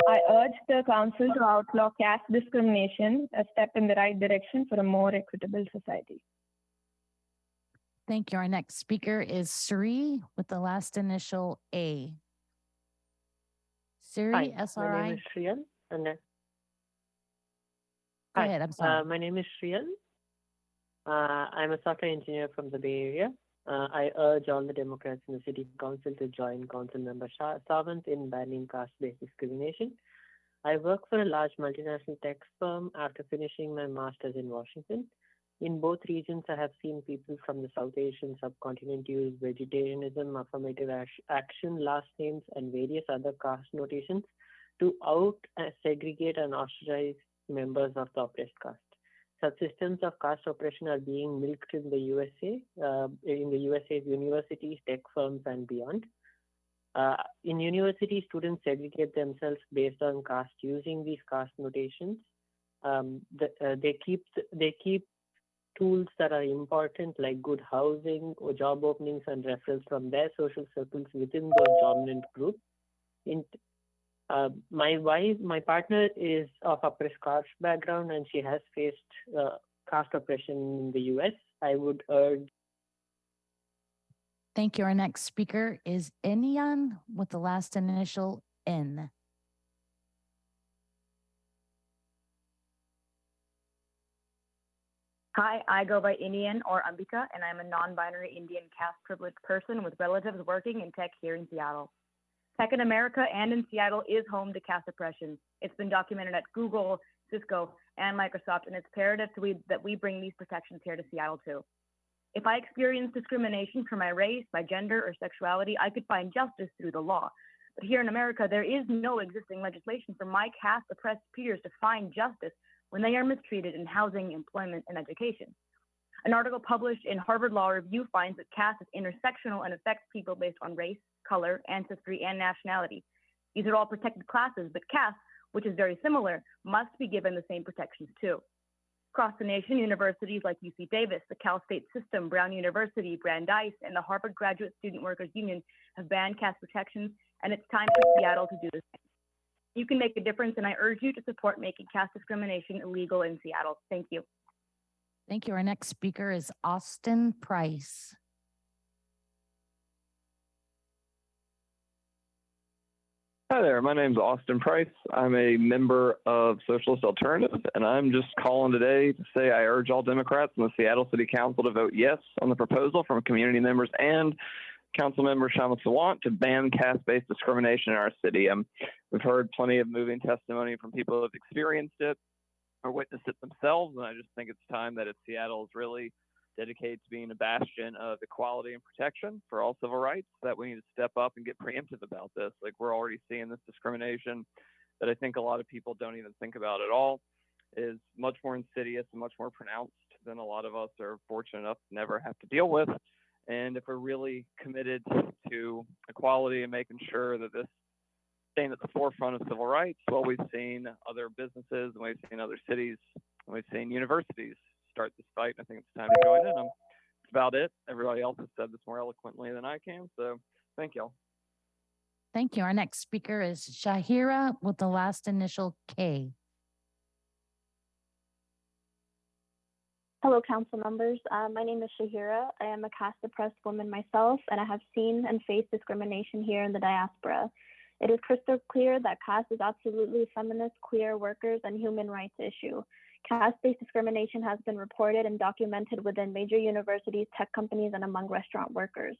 I urge the council to outlaw caste discrimination, a step in the right direction for a more equitable society. Thank you. Our next speaker is Sri with the last initial A. Siri, Hi, SRI. my name is Shriyan. Go ahead, I'm sorry. My name is Shriyan. I'm a software engineer from the Bay Area. I urge all the Democrats in the City Council to join Council Member Sawant in banning caste-based discrimination. I work for a large multinational tech firm after finishing my master's in Washington. In both regions, I have seen people from the South Asian subcontinent use vegetarianism, affirmative action, last names, and various other caste notations to segregate and ostracize members of the oppressed caste. Such systems of caste oppression are being milked in the USA, in the USA's universities, tech firms, and beyond. In universities, students segregate themselves based on caste using these caste notations. They keep tools that are important, like good housing or job openings and referrals from their social circles within those dominant groups. My partner is of oppressed caste background, and she has faced caste oppression in the US. I would urge. Thank you. Our next speaker is Enian with the last initial N. Hi, I go by Indian or Ambika, and I'm a non-binary Indian caste privileged person with relatives working in tech here in Seattle. Tech in America and in Seattle is home to caste oppression. It's been documented at Google, Cisco, and Microsoft, and it's imperative that we bring these protections here to Seattle too. If I experience discrimination for my race, my gender, or sexuality, I could find justice through the law. But here in America, there is no existing legislation for my caste oppressed peers to find justice when they are mistreated in housing, employment, and education. An article published in Harvard Law Review finds that caste is intersectional and affects people based on race, color, ancestry, and nationality. These are all protected classes, but caste, which is very similar, must be given the same protections too. Across the nation, universities like UC Davis, the Cal State System, Brown University, Brandeis, and the Harvard Graduate Student Workers Union have banned caste protections, and it's time for Seattle to do the same. You can make a difference, and I urge you to support making caste discrimination illegal in Seattle. Thank you. Thank you. Our next speaker is Austin Price. Hi there, my name is Austin Price. I'm a member of Socialist Alternative, and I'm just calling today to say I urge all Democrats in the Seattle City Council to vote yes on the proposal from community members and Council Member Shama Sawant to ban caste-based discrimination in our city. We've heard plenty of moving testimony from people who have experienced it or witnessed it themselves, and I just think it's time that Seattle is really dedicated to being a bastion of equality and protection for all civil rights, that we need to step up and get preemptive about this. Like, we're already seeing this discrimination that I think a lot of people don't even think about at all, is much more insidious and much more pronounced than a lot of us are fortunate enough to never have to deal with. And if we're really committed to equality and making sure that this staying at the forefront of civil rights, well, we've seen other businesses, and we've seen other cities, and we've seen universities start this fight. I think it's time to join in them. That's about it. Everybody else has said this more eloquently than I can, so thank y'all. Thank you. Our next speaker is Shahira with the last initial K. Hello, council members. My name is Shahira. I am a caste-oppressed woman myself, and I have seen and faced discrimination here in the diaspora. It is crystal clear that caste is absolutely a feminist, queer, workers, and human rights issue. Caste-based discrimination has been reported and documented within major universities, tech companies, and among restaurant workers.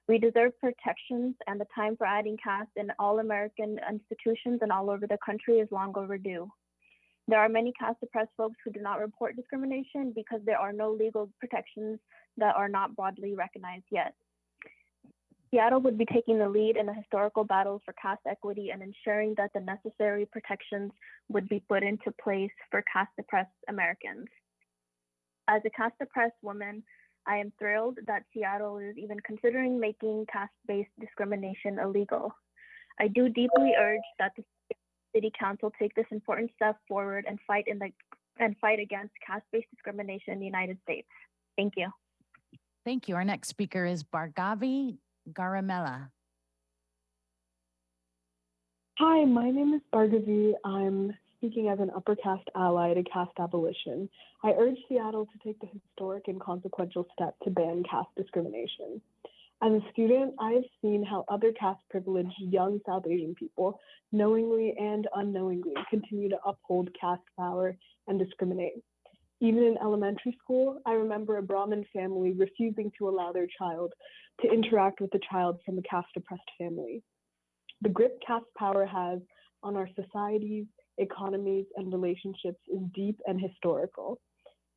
We deserve protections, and the time for adding caste in all American institutions and all over the country is long overdue. There are many caste-oppressed folks who do not report discrimination because there are no legal protections that are not broadly recognized yet. Seattle would be taking the lead in the historical battles for caste equity and ensuring that the necessary protections would be put into place for caste-oppressed Americans. As a caste-oppressed woman, I am thrilled that Seattle is even considering making caste-based discrimination illegal. I do deeply urge that the City Council take this important step forward and fight against caste-based discrimination in the United States. Thank you. Thank you. Our next speaker is Bhargavi Garamella. Hi, my name is Bhargavi. I'm speaking as an upper caste ally to caste abolition. I urge Seattle to take the historic and consequential step to ban caste discrimination. As a student, I have seen how other caste-privileged young South Asian people knowingly and unknowingly continue to uphold caste power and discriminate. Even in elementary school, I remember a Brahmin family refusing to allow their child to interact with a child from a caste-oppressed family. The grip caste power has on our societies, economies, and relationships is deep and historical.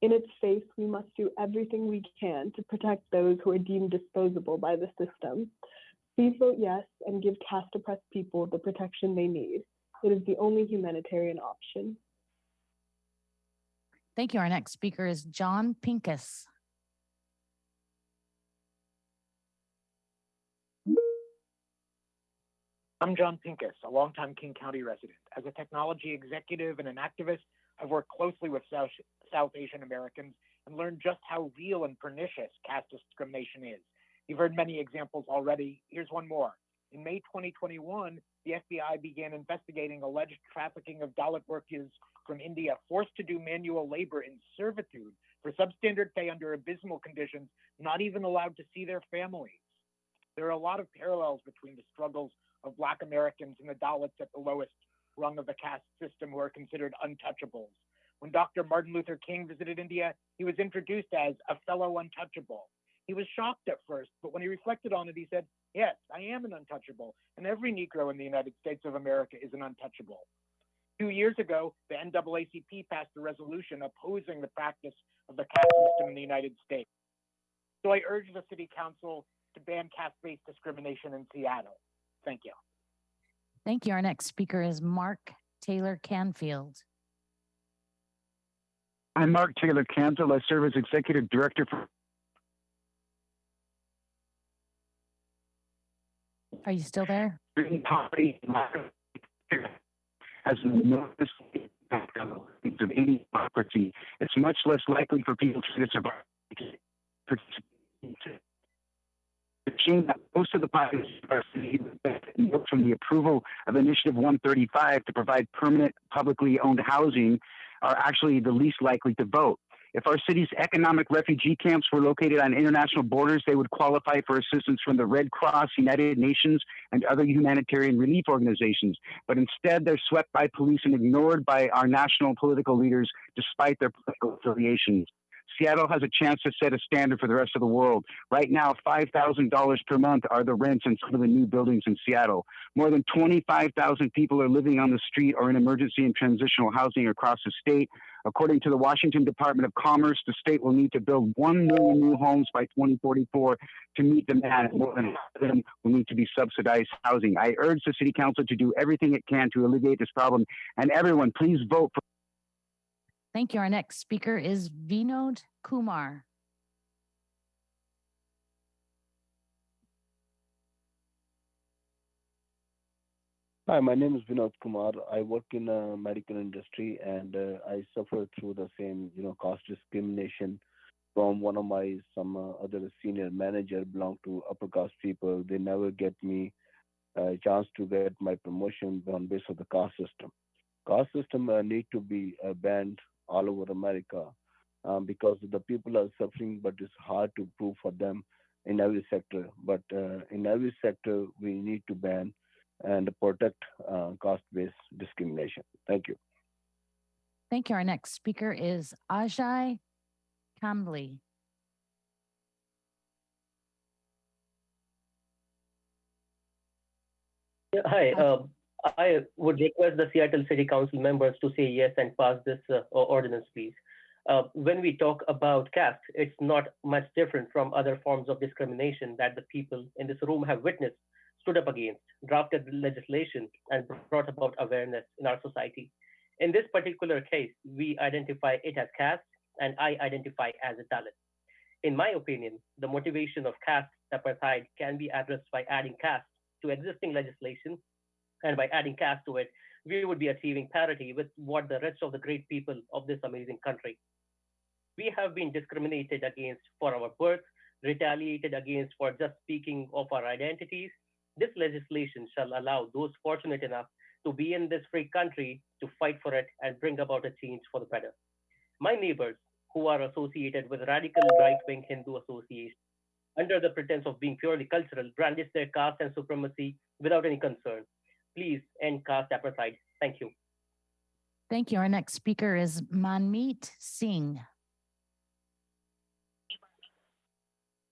In its face, we must do everything we can to protect those who are deemed disposable by the system. Please vote yes and give caste-oppressed people the protection they need. It is the only humanitarian option. Thank you. Our next speaker is John Pincus. I'm John Pincus, a longtime King County resident. As a technology executive and an activist, I've worked closely with South Asian Americans and learned just how real and pernicious caste discrimination is. You've heard many examples already. Here's one more. In May 2021, the FBI began investigating alleged trafficking of Dalit workers from India forced to do manual labor in servitude for substandard pay under abysmal conditions, not even allowed to see their families. There are a lot of parallels between the struggles of Black Americans and the Dalits at the lowest rung of the caste system who are considered untouchables. When Dr. Martin Luther King visited India, he was introduced as a fellow untouchable. He was shocked at first, but when he reflected on it, he said, yes, I am an untouchable, and every Negro in the United States of America is an untouchable. 2 years ago, the NAACP passed a resolution opposing the practice of the caste system in the United States. So I urge the City Council to ban caste-based discrimination in Seattle. Thank you. Thank you. Our next speaker is Mark Taylor Canfield. I'm Mark Taylor Canfield. I serve as Executive Director for... Are you still there? Poverty has no impact on the lives of any democracy. It's much less likely for people to survive. The shame that most of the population of our city from the approval of Initiative 135 to provide permanent publicly owned housing are actually the least likely to vote. If our city's economic refugee camps were located on international borders, they would qualify for assistance from the Red Cross, United Nations, and other humanitarian relief organizations. But instead, they're swept by police and ignored by our national political leaders, despite their political affiliations. Seattle has a chance to set a standard for the rest of the world. Right now, $5,000 per month are the rents in some of the new buildings in Seattle. More than 25,000 people are living on the street or in emergency and transitional housing across the state. According to the Washington Department of Commerce, the state will need to build 1 million new homes by 2044 to meet demand. More than half of them will need to be subsidized housing. I urge the City Council to do everything it can to alleviate this problem. And everyone, please vote for Thank you. Our next speaker is Vinod Kumar. Hi, my name is Vinod Kumar. I work in a medical industry, and I suffer through the same, cost discrimination from one of my some other senior manager belong to upper caste people. They never get me a chance to get my promotion on base of the caste system. Caste system need to be banned all over America because the people are suffering, but it's hard to prove for them in every sector. But in every sector, we need to ban and protect caste-based discrimination. Thank you. Thank you. Our next speaker is Ajay Kambli. Yeah, hi. I would request the Seattle City Council members to say yes and pass this ordinance, please. When we talk about caste, it's not much different from other forms of discrimination that the people in this room have witnessed, stood up against, drafted legislation, and brought about awareness in our society. In this particular case, we identify it as caste, and I identify as a Dalit. In my opinion, the motivation of caste apartheid can be addressed by adding caste to existing legislation, and by adding caste to it, we would be achieving parity with what the rest of the great people of this amazing country. We have been discriminated against for our birth, retaliated against for just speaking of our identities. This legislation shall allow those fortunate enough to be in this free country to fight for it and bring about a change for the better. My neighbors, who are associated with radical right-wing Hindu associations, under the pretense of being purely cultural, brandish their caste and supremacy without any concern. Please end caste apartheid. Thank you. Thank you. Our next speaker is Manmeet Singh.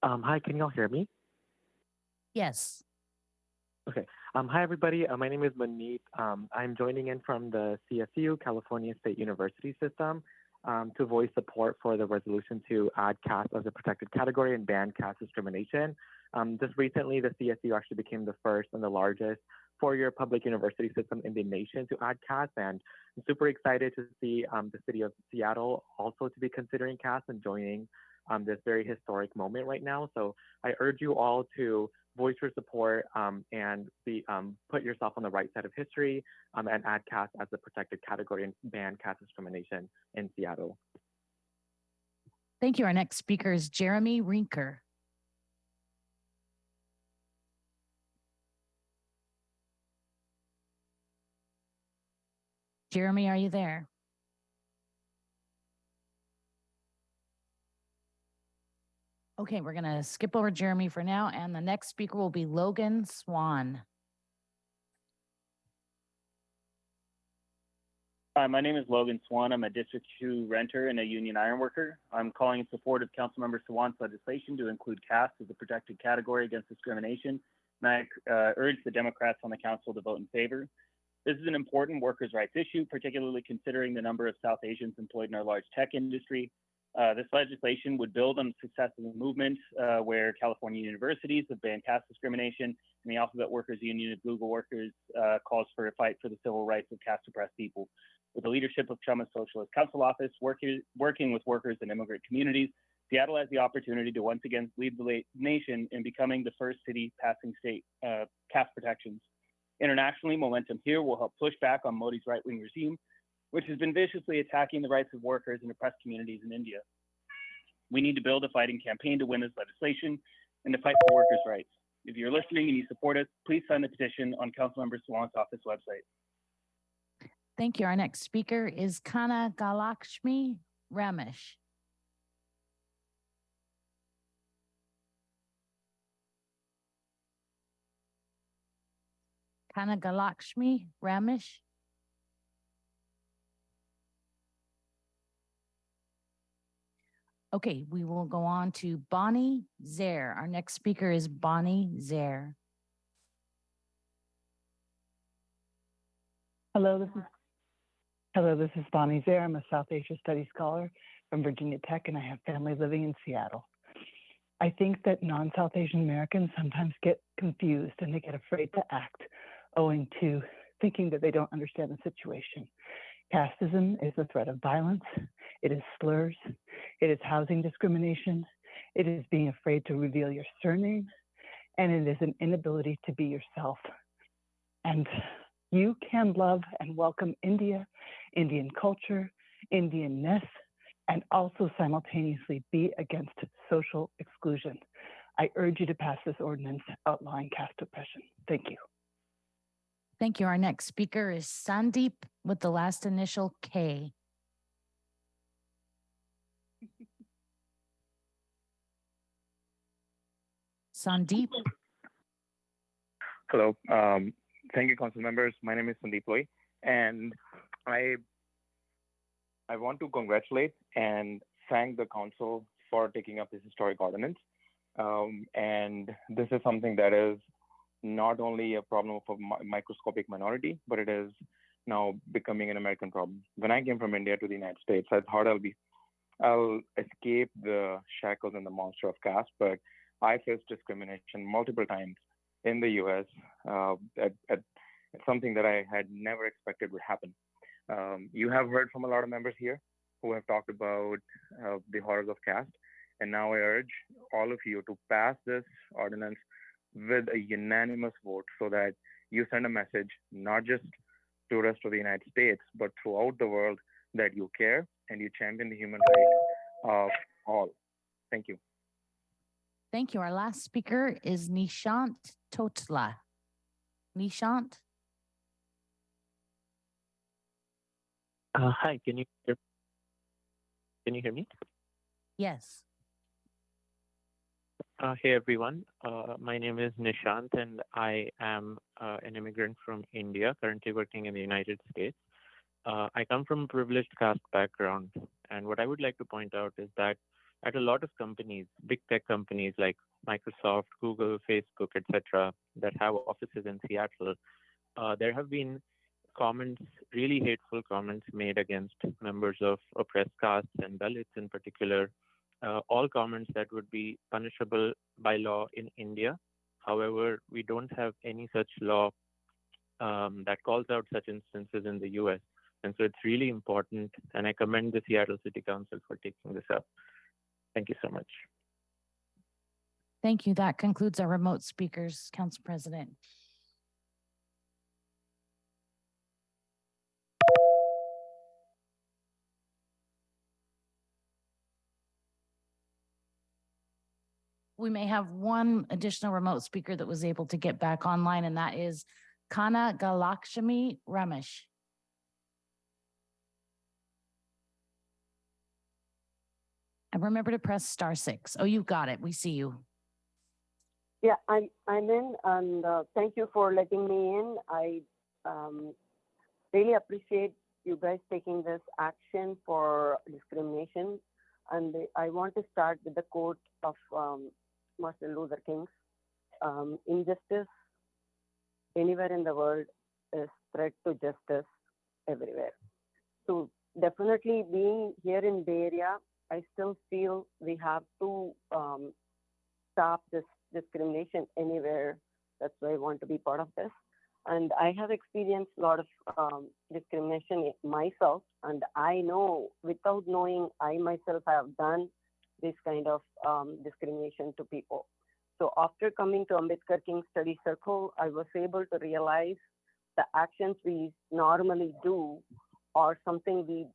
Hi, can you all hear me? Yes. Okay. Hi, everybody. My name is Manmeet. I'm joining in from the CSU, California State University System, to voice support for the resolution to add caste as a protected category and ban caste discrimination. Just recently, the CSU actually became the first and the largest four-year public university system in the nation to add caste, and I'm super excited to see the city of Seattle also to be considering caste and joining this very historic moment right now. So I urge you all to voice your support and put yourself on the right side of history and add caste as a protected category and ban caste discrimination in Seattle. Thank you. Our next speaker is Jeremy Rinker. Jeremy, are you there? Okay, we're going to skip over Jeremy for now, and the next speaker will be Logan Swan. Hi, my name is Logan Swan. I'm a District 2 renter and a union iron worker. I'm calling in support of Councilmember Swan's legislation to include caste as a protected category against discrimination, and I urge the Democrats on the council to vote in favor. This is an important workers' rights issue, particularly considering the number of South Asians employed in our large tech industry. This legislation would build on the success of the movement where California universities have banned caste discrimination, and the Alphabet Workers Union of Google workers calls for a fight for the civil rights of caste-oppressed people. With the leadership of Trump's Socialist Council Office working with workers and immigrant communities, Seattle has the opportunity to once again lead the nation in becoming the first city passing state caste protections. Internationally, momentum here will help push back on Modi's right-wing regime, which has been viciously attacking the rights of workers and oppressed communities in India. We need to build a fighting campaign to win this legislation and to fight for workers' rights. If you're listening and you support us, please sign the petition on Councilmember Swan's office website. Thank you. Our next speaker is Kana Galakshmi Ramesh. Kana Galakshmi Ramesh. Okay, we will go on to Bonnie Zaire. Our next speaker is Bonnie Zaire. Hello, this is Bonnie Zaire. I'm a South Asia Studies scholar from Virginia Tech, and I have family living in Seattle. I think that non-South Asian Americans sometimes get confused and they get afraid to act owing to thinking that they don't understand the situation. Casteism is a threat of violence. It is slurs. It is housing discrimination. It is being afraid to reveal your surname. And it is an inability to be yourself. And you can love and welcome India, Indian culture, Indianness, and also simultaneously be against social exclusion. I urge you to pass this ordinance outlawing caste oppression. Thank you. Thank you. Our next speaker is Sandeep with the last initial K. Sandeep. Hello. Thank you, council members. My name is Sandeep Loy, and I want to congratulate and thank the council for taking up this historic ordinance. And this is something that is not only a problem of a microscopic minority, but it is now becoming an American problem. When I came from India to the United States, I thought I'll escape the shackles and the monster of caste, but I faced discrimination multiple times in the US at something that I had never expected would happen. You have heard from a lot of members here who have talked about the horrors of caste. And now I urge all of you to pass this ordinance with a unanimous vote so that you send a message, not just to the rest of the United States, but throughout the world, that you care and you champion the human rights of all. Thank you. Thank you. Our last speaker is Nishant Totla. Nishant? Hi, can you hear me? Yes. Hey everyone, my name is Nishant and I am an immigrant from India, currently working in the United States. I come from a privileged caste background, and what I would like to point out is that at a lot of companies, big tech companies like Microsoft, Google, Facebook, etc., that have offices in Seattle, there have been comments, really hateful comments made against members of oppressed castes and Dalits in particular, all comments that would be punishable by law in India. However, we don't have any such law that calls out such instances in the US. And so it's really important, and I commend the Seattle City Council for taking this up. Thank you so much. Thank you. That concludes our remote speakers, Council President. We may have one additional remote speaker that was able to get back online, and that is Kana Galakshmi Ramesh. And remember to press *6. Oh, you got it. We see you. Yeah, I'm in, and thank you for letting me in. I really appreciate you guys taking this action for discrimination. And I want to start with the quote of Martin Luther King. Injustice anywhere in the world is threat to justice everywhere. So definitely being here in Bay Area, I still feel we have to stop this discrimination anywhere. That's why I want to be part of this. And I have experienced a lot of discrimination myself, and I know, without knowing, I myself have done this kind of discrimination to people. So after coming to Ambedkar King Study Circle, I was able to realize the actions we normally do are something we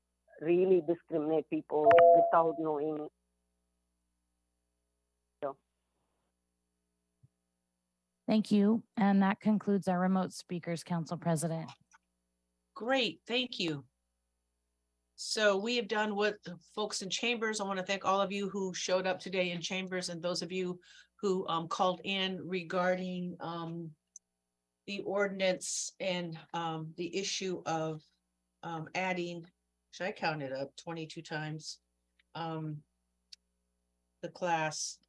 really discriminate people without knowing. So. Thank you. And that concludes our remote speakers, Council President. Great, thank you. So we have done what folks in chambers. I want to thank all of you who showed up today in chambers and those of you who called in regarding the ordinance and the issue of adding, should I count it up 22 times, the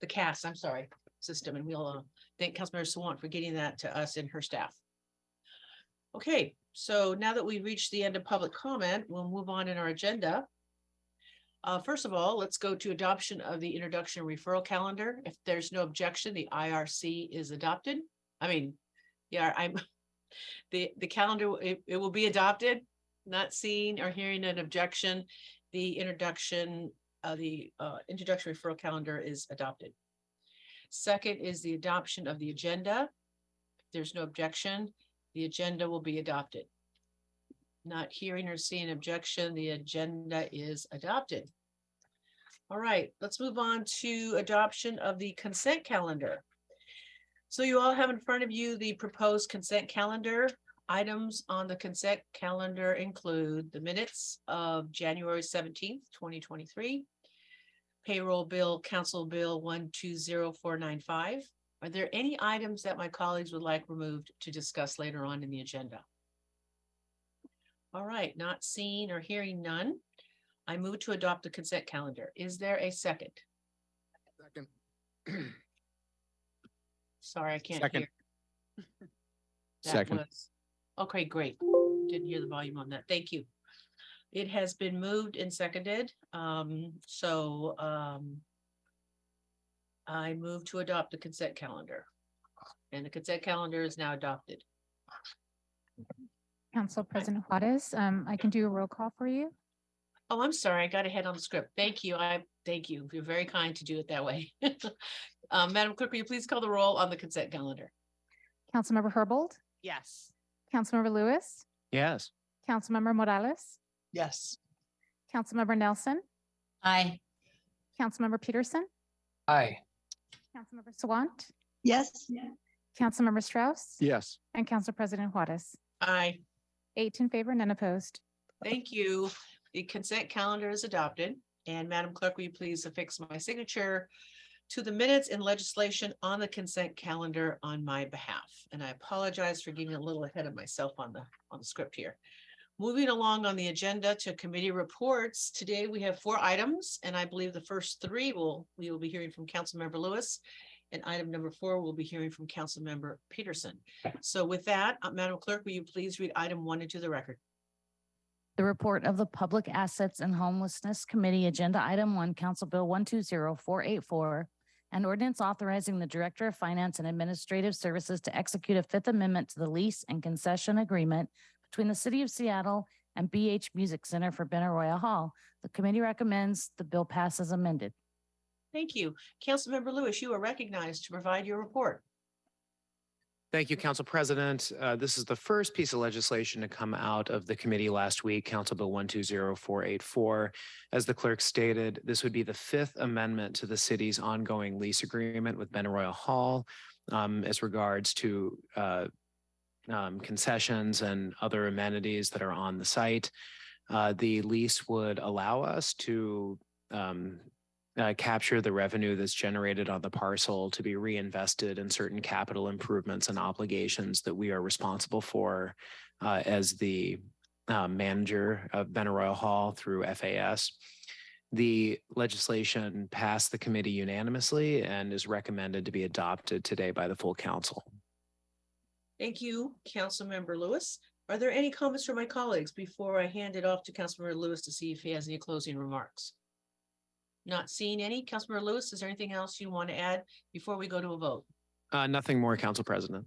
CAS, I'm sorry, system. And we'll thank Councilmember Sawant for getting that to us and her staff. Okay, so now that we've reached the end of public comment, we'll move on in our agenda. First of all, let's go to adoption of the Introduction and Referral Calendar. If there's no objection, the IRC is adopted. I mean, yeah, the calendar, it will be adopted. Not seeing or hearing an objection, the introduction referral calendar is adopted. Second is the adoption of the agenda. If there's no objection, the agenda will be adopted. Not hearing or seeing objection, the agenda is adopted. All right, let's move on to adoption of the consent calendar. So you all have in front of you the proposed consent calendar. Items on the consent calendar include the minutes of January 17th, 2023, payroll bill, council bill 120495. Are there any items that my colleagues would like removed to discuss later on in the agenda? All right, not seeing or hearing none. I move to adopt the consent calendar. Is there a second? Second. Sorry, I can't Second. hear. Second. Okay, great. Didn't hear the volume on that. Thank you. It has been moved and seconded. I move to adopt the consent calendar. And the consent calendar is now adopted. Council President Juarez, I can do a roll call for you. Oh, I'm sorry. I got ahead on the script. Thank you. Thank you. You're very kind to do it that way. Madam Clerk, will you please call the roll on the consent calendar? Councilmember Herbold, Yes. Councilmember Lewis, Yes. Councilmember Morales, Yes. Councilmember Nelson, Aye. Councilmember Peterson, Aye. Councilmember Sawant, Yes. Councilmember Strauss, Yes. and Council President Juarez. Aye. 8 in favor, none opposed. Thank you. The consent calendar is adopted. And Madam Clerk, will you please affix my signature to the minutes and legislation on the consent calendar on my behalf. And I apologize for getting a little ahead of myself on the script here. Moving along on the agenda to committee reports. Today we have 4 items, and I believe the first 3 we will be hearing from Councilmember Lewis, and item number 4 we'll be hearing from Councilmember Peterson. So with that, Madam Clerk, will you please read item 1 into the record? The report of the Public Assets and Homelessness Committee, Agenda Item 1, Council Bill 120484, an ordinance authorizing the Director of Finance and Administrative Services to execute a Fifth Amendment to the Lease and Concession Agreement between the City of Seattle and BH Music Center for Benaroya Hall. The committee recommends the bill pass as amended. Thank you. Councilmember Lewis, you are recognized to provide your report. Thank you, Council President. This is the first piece of legislation to come out of the committee last week, Council Bill 120484. As the clerk stated, this would be the 5th amendment to the city's ongoing lease agreement with Benaroya Hall as regards to concessions and other amenities that are on the site. The lease would allow us to capture the revenue that's generated on the parcel to be reinvested in certain capital improvements and obligations that we are responsible for as the manager of Benaroya Hall through FAS. The legislation passed the committee unanimously and is recommended to be adopted today by the full council. Thank you, Councilmember Lewis. Are there any comments from my colleagues before I hand it off to Councilmember Lewis to see if he has any closing remarks? Not seeing any. Councilmember Lewis, is there anything else you want to add before we go to a vote? Nothing more, Council President.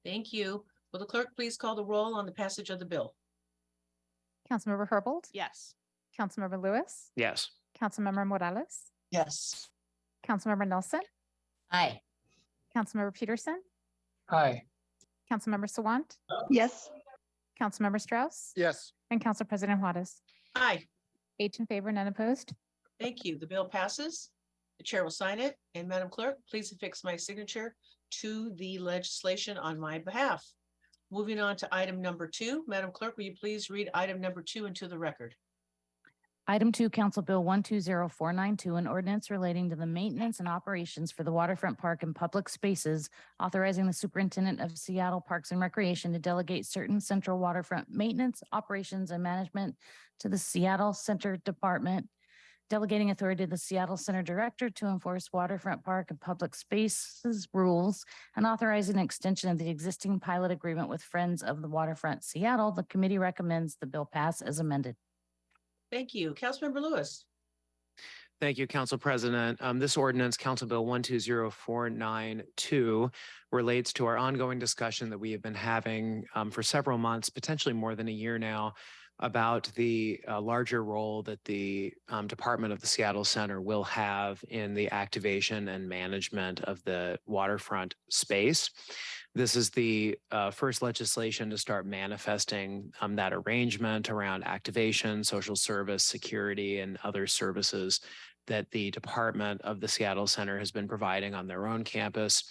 Thank you. Will the clerk please call the roll on the passage of the bill? Councilmember Herbold, Yes. Councilmember Lewis, Yes. Councilmember Morales, Yes. Councilmember Nelson, Aye. Councilmember Peterson, Aye. Councilmember Sawant, Yes. Councilmember Strauss, Yes. and Council President Juarez. Aye. 8 in favor, none opposed. Thank you. The bill passes. The chair will sign it. And Madam Clerk, please affix my signature to the legislation on my behalf. Moving on to item number 2. Madam Clerk, will you please read item number 2 into the record? Item 2, Council Bill 120492, an ordinance relating to the maintenance and operations for the Waterfront Park and public spaces, authorizing the Superintendent of Seattle Parks and Recreation to delegate certain central waterfront maintenance, operations, and management to the Seattle Center Department, delegating authority to the Seattle Center Director to enforce waterfront park and public spaces rules, and authorizing an extension of the existing pilot agreement with Friends of the Waterfront Seattle. The committee recommends the bill pass as amended. Thank you. Councilmember Lewis. Thank you, Council President. This ordinance, Council Bill 120492, relates to our ongoing discussion that we have been having for several months, potentially more than a year now, about the larger role that the Department of the Seattle Center will have in the activation and management of the waterfront space. This is the first legislation to start manifesting that arrangement around activation, social service, security, and other services that the Department of the Seattle Center has been providing on their own campus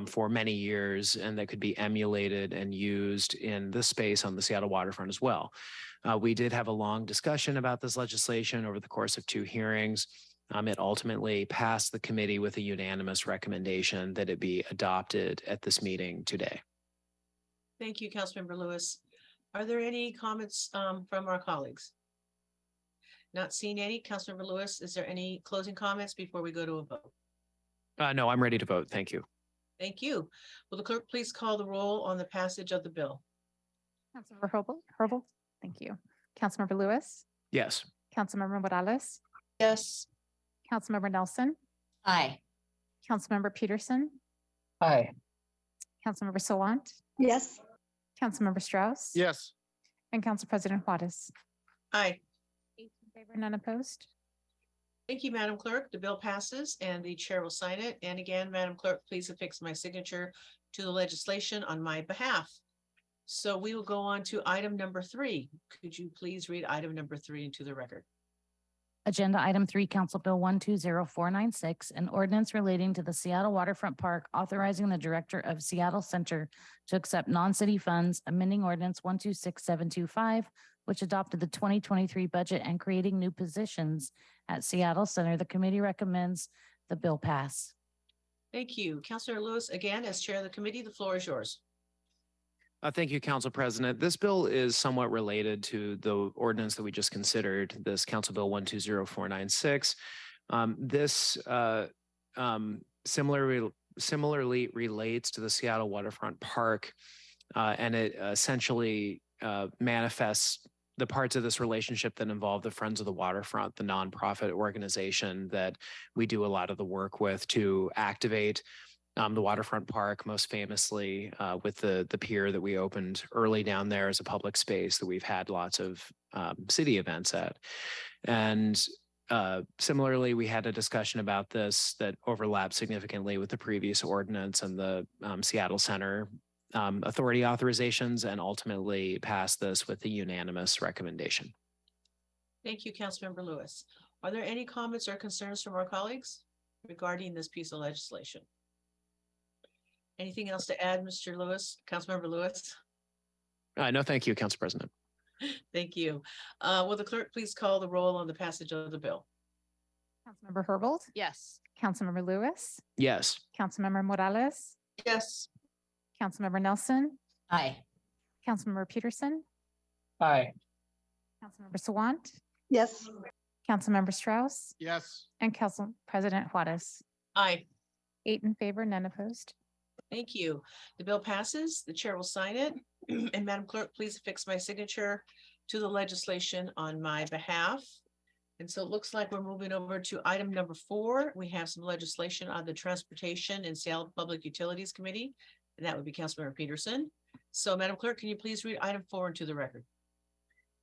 for many years, and that could be emulated and used in this space on the Seattle waterfront as well. We did have a long discussion about this legislation over the course of 2 hearings. It ultimately passed the committee with a unanimous recommendation that it be adopted at this meeting today. Thank you, Councilmember Lewis. Are there any comments from our colleagues? Not seeing any. Councilmember Lewis, is there any closing comments before we go to a vote? No, I'm ready to vote. Thank you. Thank you. Will the clerk please call the roll on the passage of the bill? Councilmember Herbold. Thank you. Councilmember Lewis. Yes. Councilmember Morales. Yes. Councilmember Nelson. Aye. Councilmember Peterson. Aye. Councilmember Sawant. Yes. Councilmember Strauss. Yes. And Council President Juarez. Aye. 8 in favor, none opposed. Thank you, Madam Clerk. The bill passes and the chair will sign it. And again, Madam Clerk, please affix my signature to the legislation on my behalf. So we will go on to item number 3. Could you please read item number 3 into the record? Agenda item 3, Council Bill 120496, an ordinance relating to the Seattle Waterfront Park, authorizing the Director of Seattle Center to accept non-city funds, amending ordinance 126725, which adopted the 2023 budget and creating new positions at Seattle Center. The committee recommends the bill pass. Thank you. Councilor Lewis, again, as chair of the committee, the floor is yours. Thank you, Council President. This bill is somewhat related to the ordinance that we just considered, this Council Bill 120496. This similarly relates to the Seattle Waterfront Park, and it essentially manifests the parts of this relationship that involve the Friends of the Waterfront, the nonprofit organization that we do a lot of the work with to activate the Waterfront Park, most famously with the pier that we opened early down there as a public space that we've had lots of city events at. And similarly, we had a discussion about this that overlapped significantly with the previous ordinance and the Seattle Center authority authorizations, and ultimately passed this with a unanimous recommendation. Thank you, Councilmember Lewis. Are there any comments or concerns from our colleagues regarding this piece of legislation? Anything else to add, Mr. Lewis, Councilmember Lewis? No, thank you, Council President. Thank you. Will the clerk please call the roll on the passage of the bill? Councilmember Herbold. Yes. Councilmember Lewis. Yes. Councilmember Morales. Yes. Councilmember Nelson. Aye. Councilmember Peterson. Aye. Councilmember Sawant. Yes. Councilmember Strauss. Yes. And Council President Juarez. Aye. 8 in favor, none opposed. Thank you. The bill passes. The chair will sign it. And Madam Clerk, please affix my signature to the legislation on my behalf. And so it looks like we're moving over to item number 4. We have some legislation on the Transportation and Seattle Public Utilities Committee, and that would be Councilmember Peterson. So Madam Clerk, can you please read item 4 into the record?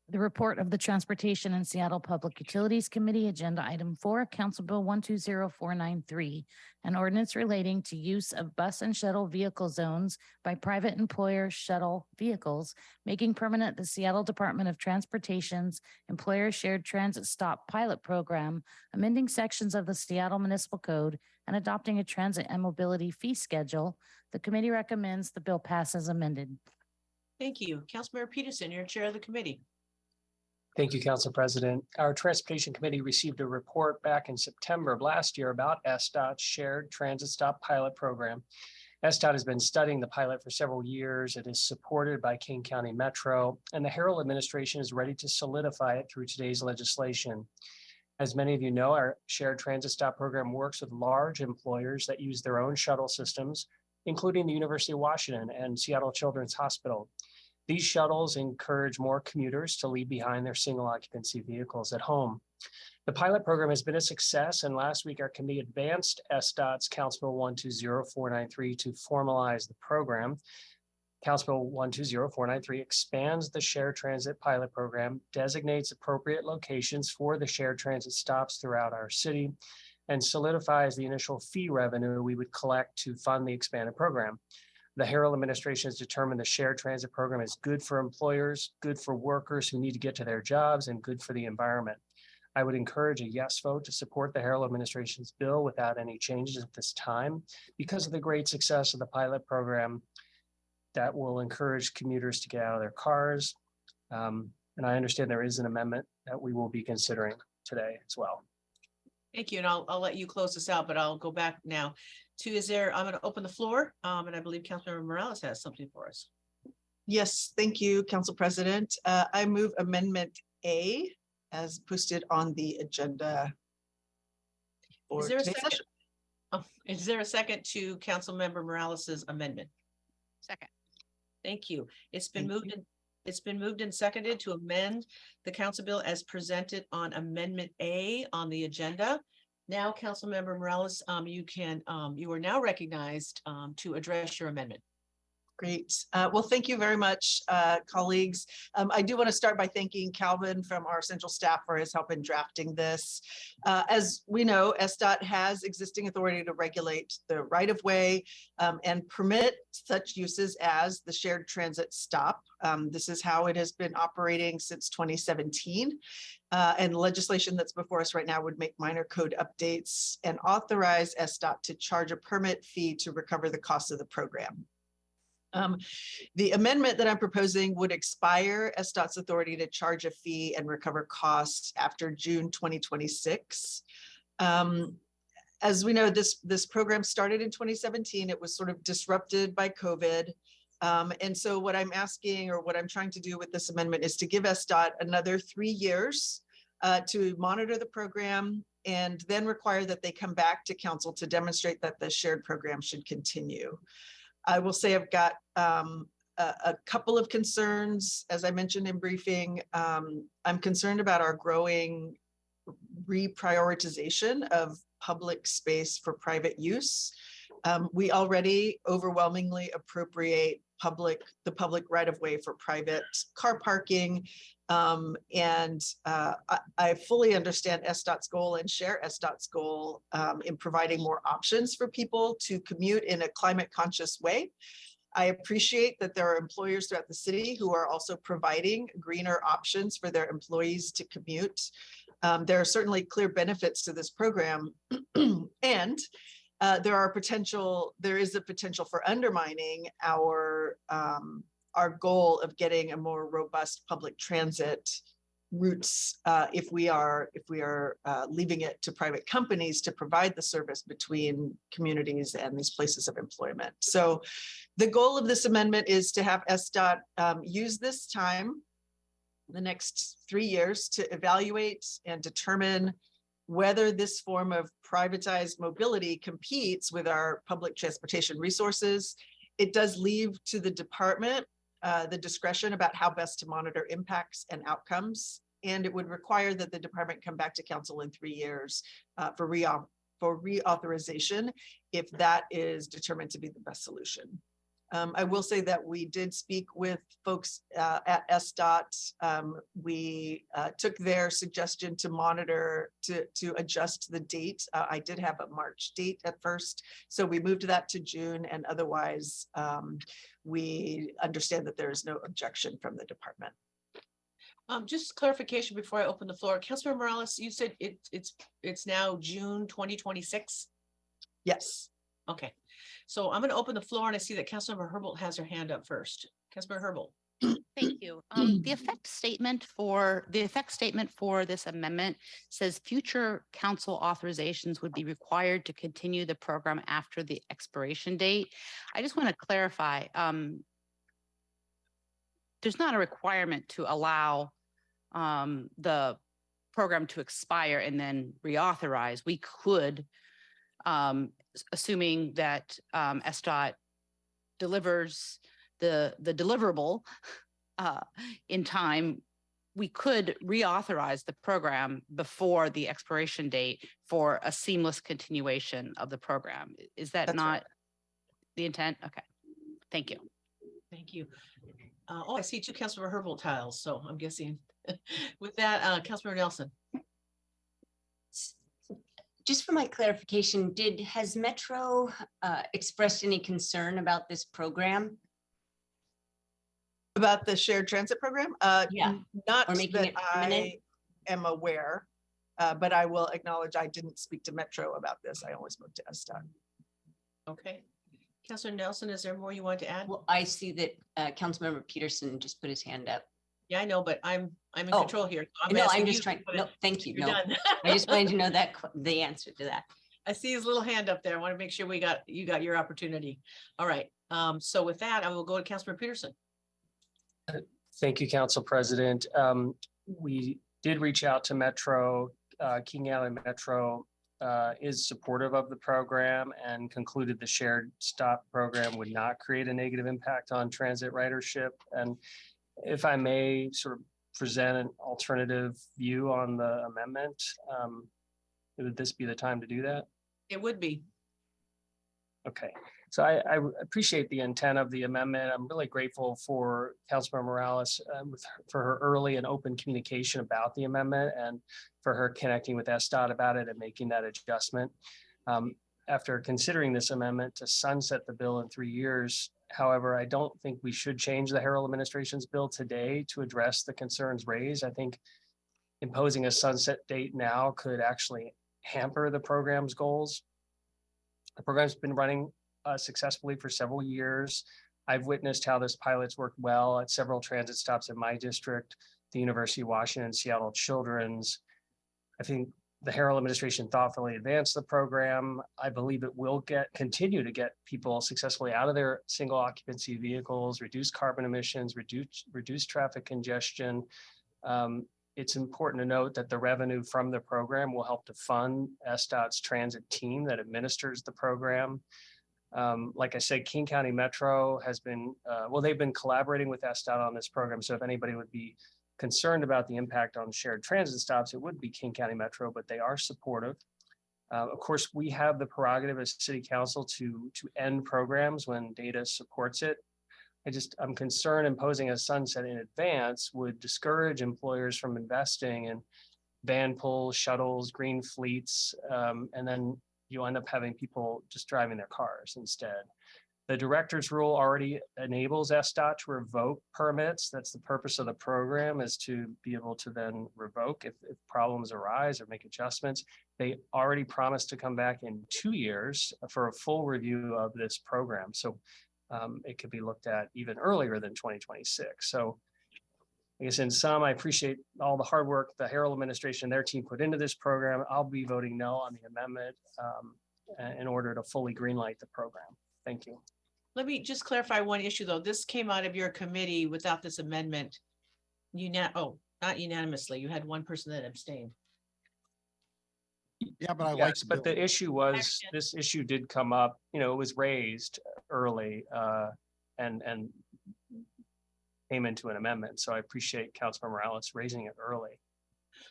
The report of the Transportation and Seattle Public Utilities Committee, agenda item 4, Council Bill 120493, an ordinance relating to use of bus and shuttle vehicle zones by private employer shuttle vehicles, making permanent the Seattle Department of Transportation's Employer Shared Transit Stop Pilot Program, amending sections of the Seattle Municipal Code, and adopting a transit and mobility fee schedule. The committee recommends the bill pass as amended. Thank you. Councilmember Peterson, you're chair of the committee. Thank you, Council President. Our Transportation Committee received a report back in September of last year about SDOT's Shared Transit Stop Pilot Program. SDOT has been studying the pilot for several years. It is supported by King County Metro, and the Harrell administration is ready to solidify it through today's legislation. As many of you know, our Shared Transit Stop program works with large employers that use their own shuttle systems, including the University of Washington and Seattle Children's Hospital. These shuttles encourage more commuters to leave behind their single occupancy vehicles at home. The pilot program has been a success, and last week our committee advanced SDOT's Council Bill 120493 to formalize the program. Council Bill 120493 expands the shared transit pilot program, designates appropriate locations for the shared transit stops throughout our city, and solidifies the initial fee revenue we would collect to fund the expanded program. The Harrell administration has determined the shared transit program is good for employers, good for workers who need to get to their jobs, and good for the environment. I would encourage a yes vote to support the Harrell administration's bill without any changes at this time because of the great success of the pilot program that will encourage commuters to get out of their cars. And I understand there is an amendment that we will be considering today as well. Thank you, and I'll let you close this out, but I'll go back now to, I'm going to open the floor, and I believe Councilmember Morales has something for us. Yes, thank you, Council President. I move Amendment A as posted on the agenda. Is there a second? Oh, is there a second to Councilmember Morales's amendment? Second. Thank you. It's been moved and seconded to amend the council bill as presented on Amendment A on the agenda. Now, Councilmember Morales, you are now recognized to address your amendment. Great. Well, thank you very much, colleagues. I do want to start by thanking Calvin from our central staff for his help in drafting this. As we know, SDOT has existing authority to regulate the right-of-way and permit such uses as the shared transit stop. This is how it has been operating since 2017. And legislation that's before us right now would make minor code updates and authorize SDOT to charge a permit fee to recover the cost of the program. The amendment that I'm proposing would expire SDOT's authority to charge a fee and recover costs after June 2026. As we know, this program started in 2017. It was sort of disrupted by COVID. And so what I'm asking, or what I'm trying to do with this amendment, is to give SDOT another 3 years to monitor the program and then require that they come back to council to demonstrate that the shared program should continue. I will say I've got a couple of concerns. As I mentioned in briefing, I'm concerned about our growing reprioritization of public space for private use. We already overwhelmingly appropriate the public right-of-way for private car parking. I fully understand SDOT's goal and share SDOT's goal in providing more options for people to commute in a climate conscious way. I appreciate that there are employers throughout the city who are also providing greener options for their employees to commute. There are certainly clear benefits to this program, and there is a potential for undermining our goal of getting a more robust public transit routes if we are leaving it to private companies to provide the service between communities and these places of employment. So the goal of this amendment is to have SDOT use this time, the next 3 years, to evaluate and determine whether this form of privatized mobility competes with our public transportation resources. It does leave to the department the discretion about how best to monitor impacts and outcomes. And it would require that the department come back to council in 3 years for reauthorization if that is determined to be the best solution. I will say that we did speak with folks at SDOT. We took their suggestion to monitor, to adjust the date. I did have a March date at first, so we moved that to June, and otherwise we understand that there is no objection from the department. Just clarification before I open the floor. Councilor Morales, you said it's now June 2026? Yes. Okay. So I'm going to open the floor, and I see that Councilmember Herbold has her hand up first. Councilmember Herbold. Thank you. The effect statement for this amendment says future council authorizations would be required to continue the program after the expiration date. I just want to clarify. There's not a requirement to allow the program to expire and then reauthorize. We could, assuming that SDOT delivers the deliverable in time, we could reauthorize the program before the expiration date for a seamless continuation of the program. Is that not the intent? Okay, thank you. Thank you. Oh, I see two Councilmember Herbold tiles, so I'm guessing with that, Councilmember Nelson. Just for my clarification, has Metro expressed any concern about this program? About the shared transit program? Yeah. Not Or making that it permanent? I am aware, but I will acknowledge I didn't speak to Metro about this. I only spoke to SDOT. Okay. Councilor Nelson, is there more you want to add? Well, I see that Councilmember Peterson just put his hand up. Yeah, I know, but I'm in Oh, control here. No, asking I'm you just trying. to put No, it- thank you. You're No, done. I just wanted to know that the answer to that. I see his little hand up there. I want to make sure you got your opportunity. All right. So with that, I will go to Councilor Peterson. Thank you, Council President. We did reach out to Metro. King County Metro is supportive of the program and concluded the shared stop program would not create a negative impact on transit ridership. And if I may sort of present an alternative view on the amendment, would this be the time to do that? It would be. Okay, so I appreciate the intent of the amendment. I'm really grateful for Councilmember Morales for her early and open communication about the amendment and for her connecting with SDOT about it and making that adjustment. After considering this amendment to sunset the bill in 3 years, however, I don't think we should change the Harrell administration's bill today to address the concerns raised. I think imposing a sunset date now could actually hamper the program's goals. The program's been running successfully for several years. I've witnessed how this pilot's worked well at several transit stops in my district, the University of Washington, Seattle Children's. I think the Harrell administration thoughtfully advanced the program. I believe it will continue to get people successfully out of their single occupancy vehicles, reduce carbon emissions, reduce traffic congestion. It's important to note that the revenue from the program will help to fund SDOT's transit team that administers the program. Like I said, King County Metro has been, they've been collaborating with SDOT on this program. So if anybody would be concerned about the impact on shared transit stops, it would be King County Metro, but they are supportive. Of course, we have the prerogative as City Council to end programs when data supports it. I'm concerned imposing a sunset in advance would discourage employers from investing in van pools, shuttles, green fleets, and then you end up having people just driving their cars instead. The director's rule already enables SDOT to revoke permits. That's the purpose of the program, is to be able to then revoke if problems arise or make adjustments. They already promised to come back in 2 years for a full review of this program. So it could be looked at even earlier than 2026. So I guess in sum, I appreciate all the hard work the Harrell administration and their team put into this program. I'll be voting no on the amendment in order to fully greenlight the program. Thank you. Let me just clarify one issue, though. This came out of your committee without this amendment. Not unanimously. You had one person that abstained. Yeah, but I Yes, like the but bill. the issue was, this issue did come up, it was raised early and came into an amendment. So I appreciate Councilmember Morales raising it early.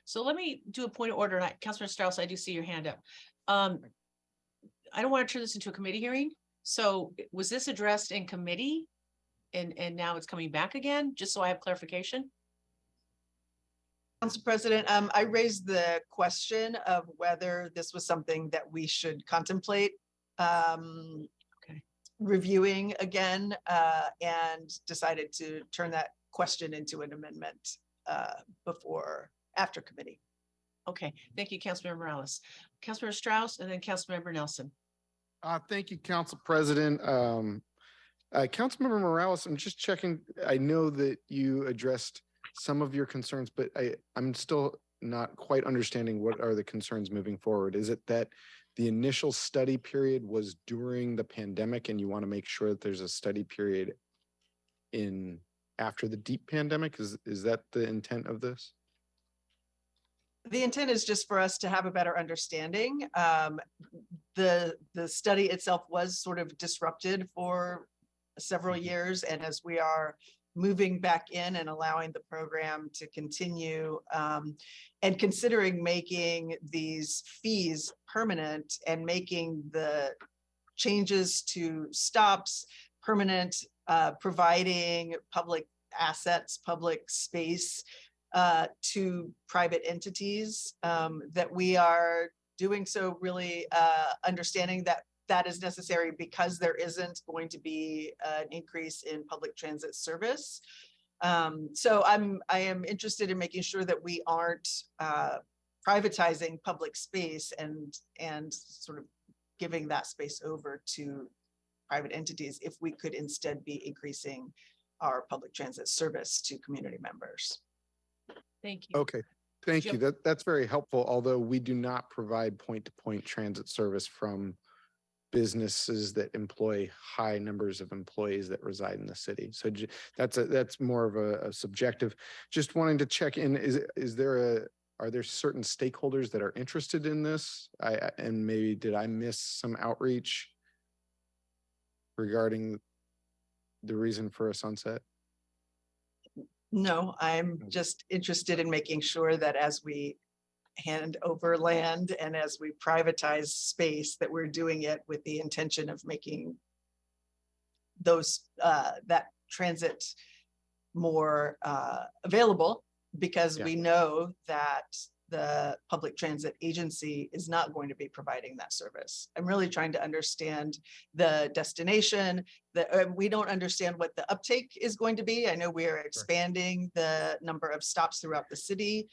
So let me do a point of order. And Councilor Strauss, I do see your hand up. I don't want to turn this into a committee hearing. So was this addressed in committee and now it's coming back again, just so I have clarification? Council President, I raised the question of whether this was something that we should contemplate reviewing again, and decided to turn that question into an amendment after committee. Okay, thank you, Councilmember Morales. Councilmember Strauss and then Councilmember Nelson. Thank you, Council President. Councilmember Morales, I'm just checking. I know that you addressed some of your concerns, but I'm still not quite understanding what are the concerns moving forward. Is it that the initial study period was during the pandemic and you want to make sure that there's a study period after the deep pandemic? Is that the intent of this? The intent is just for us to have a better understanding. The study itself was sort of disrupted for several years, and as we are moving back in and allowing the program to continue and considering making these fees permanent and making the changes to stops permanent providing public assets, public space to private entities, that we are doing so really understanding that that is necessary because there isn't going to be an increase in public transit service. So I am interested in making sure that we aren't privatizing public space and sort of giving that space over to private entities if we could instead be increasing our public transit service to community members. Thank you. Okay, thank you. Jim. That's very helpful, although we do not provide point-to-point transit service from businesses that employ high numbers of employees that reside in the city. So that's more of a subjective. Just wanting to check in, are there certain stakeholders that are interested in this? And maybe did I miss some outreach regarding the reason for a sunset? No, I'm just interested in making sure that as we hand over land and as we privatize space, that we're doing it with the intention of making those that transit more available, because we know that the public transit agency is not going to be providing that service. I'm really trying to understand the destination, that we don't understand what the uptake is going to be. I know we are expanding the number of stops throughout the city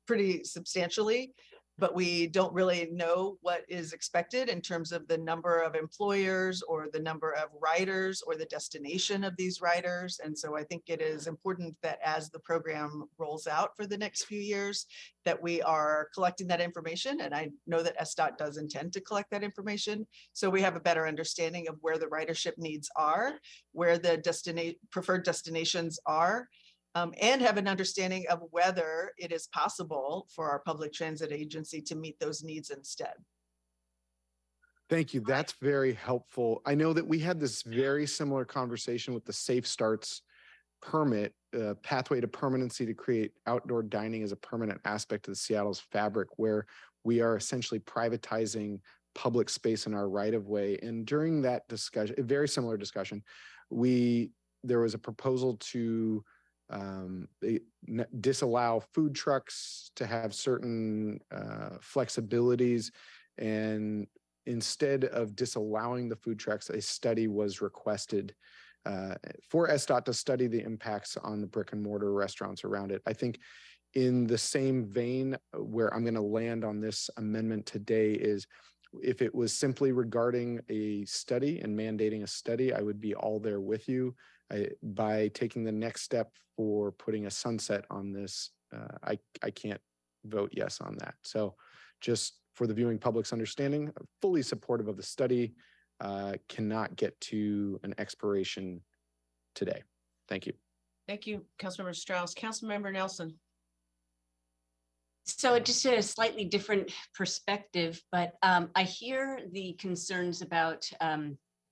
pretty substantially, but we don't really know what is expected in terms of the number of employers or the number of riders or the destination of these riders. And so I think it is important that as the program rolls out for the next few years, that we are collecting that information. And I know that SDOT does intend to collect that information, so we have a better understanding of where the ridership needs are, where the preferred destinations are, and have an understanding of whether it is possible for our public transit agency to meet those needs instead. Thank you. That's very helpful. I know that we had this very similar conversation with the Safe Starts permit, pathway to permanency to create outdoor dining as a permanent aspect of the Seattle's fabric, where we are essentially privatizing public space in our right of way. And during that discussion, a very similar discussion, there was a proposal to disallow food trucks to have certain flexibilities, and instead of disallowing the food trucks, a study was requested for SDOT to study the impacts on the brick and mortar restaurants around it. I think in the same vein where I'm going to land on this amendment today is, if it was simply regarding a study and mandating a study, I would be all there with you. By taking the next step for putting a sunset on this, I can't vote yes on that. So just for the viewing public's understanding, fully supportive of the study, cannot get to an expiration today. Thank you. Thank you, Councilmember Strauss. Councilmember Nelson. So just a slightly different perspective, but I hear the concerns about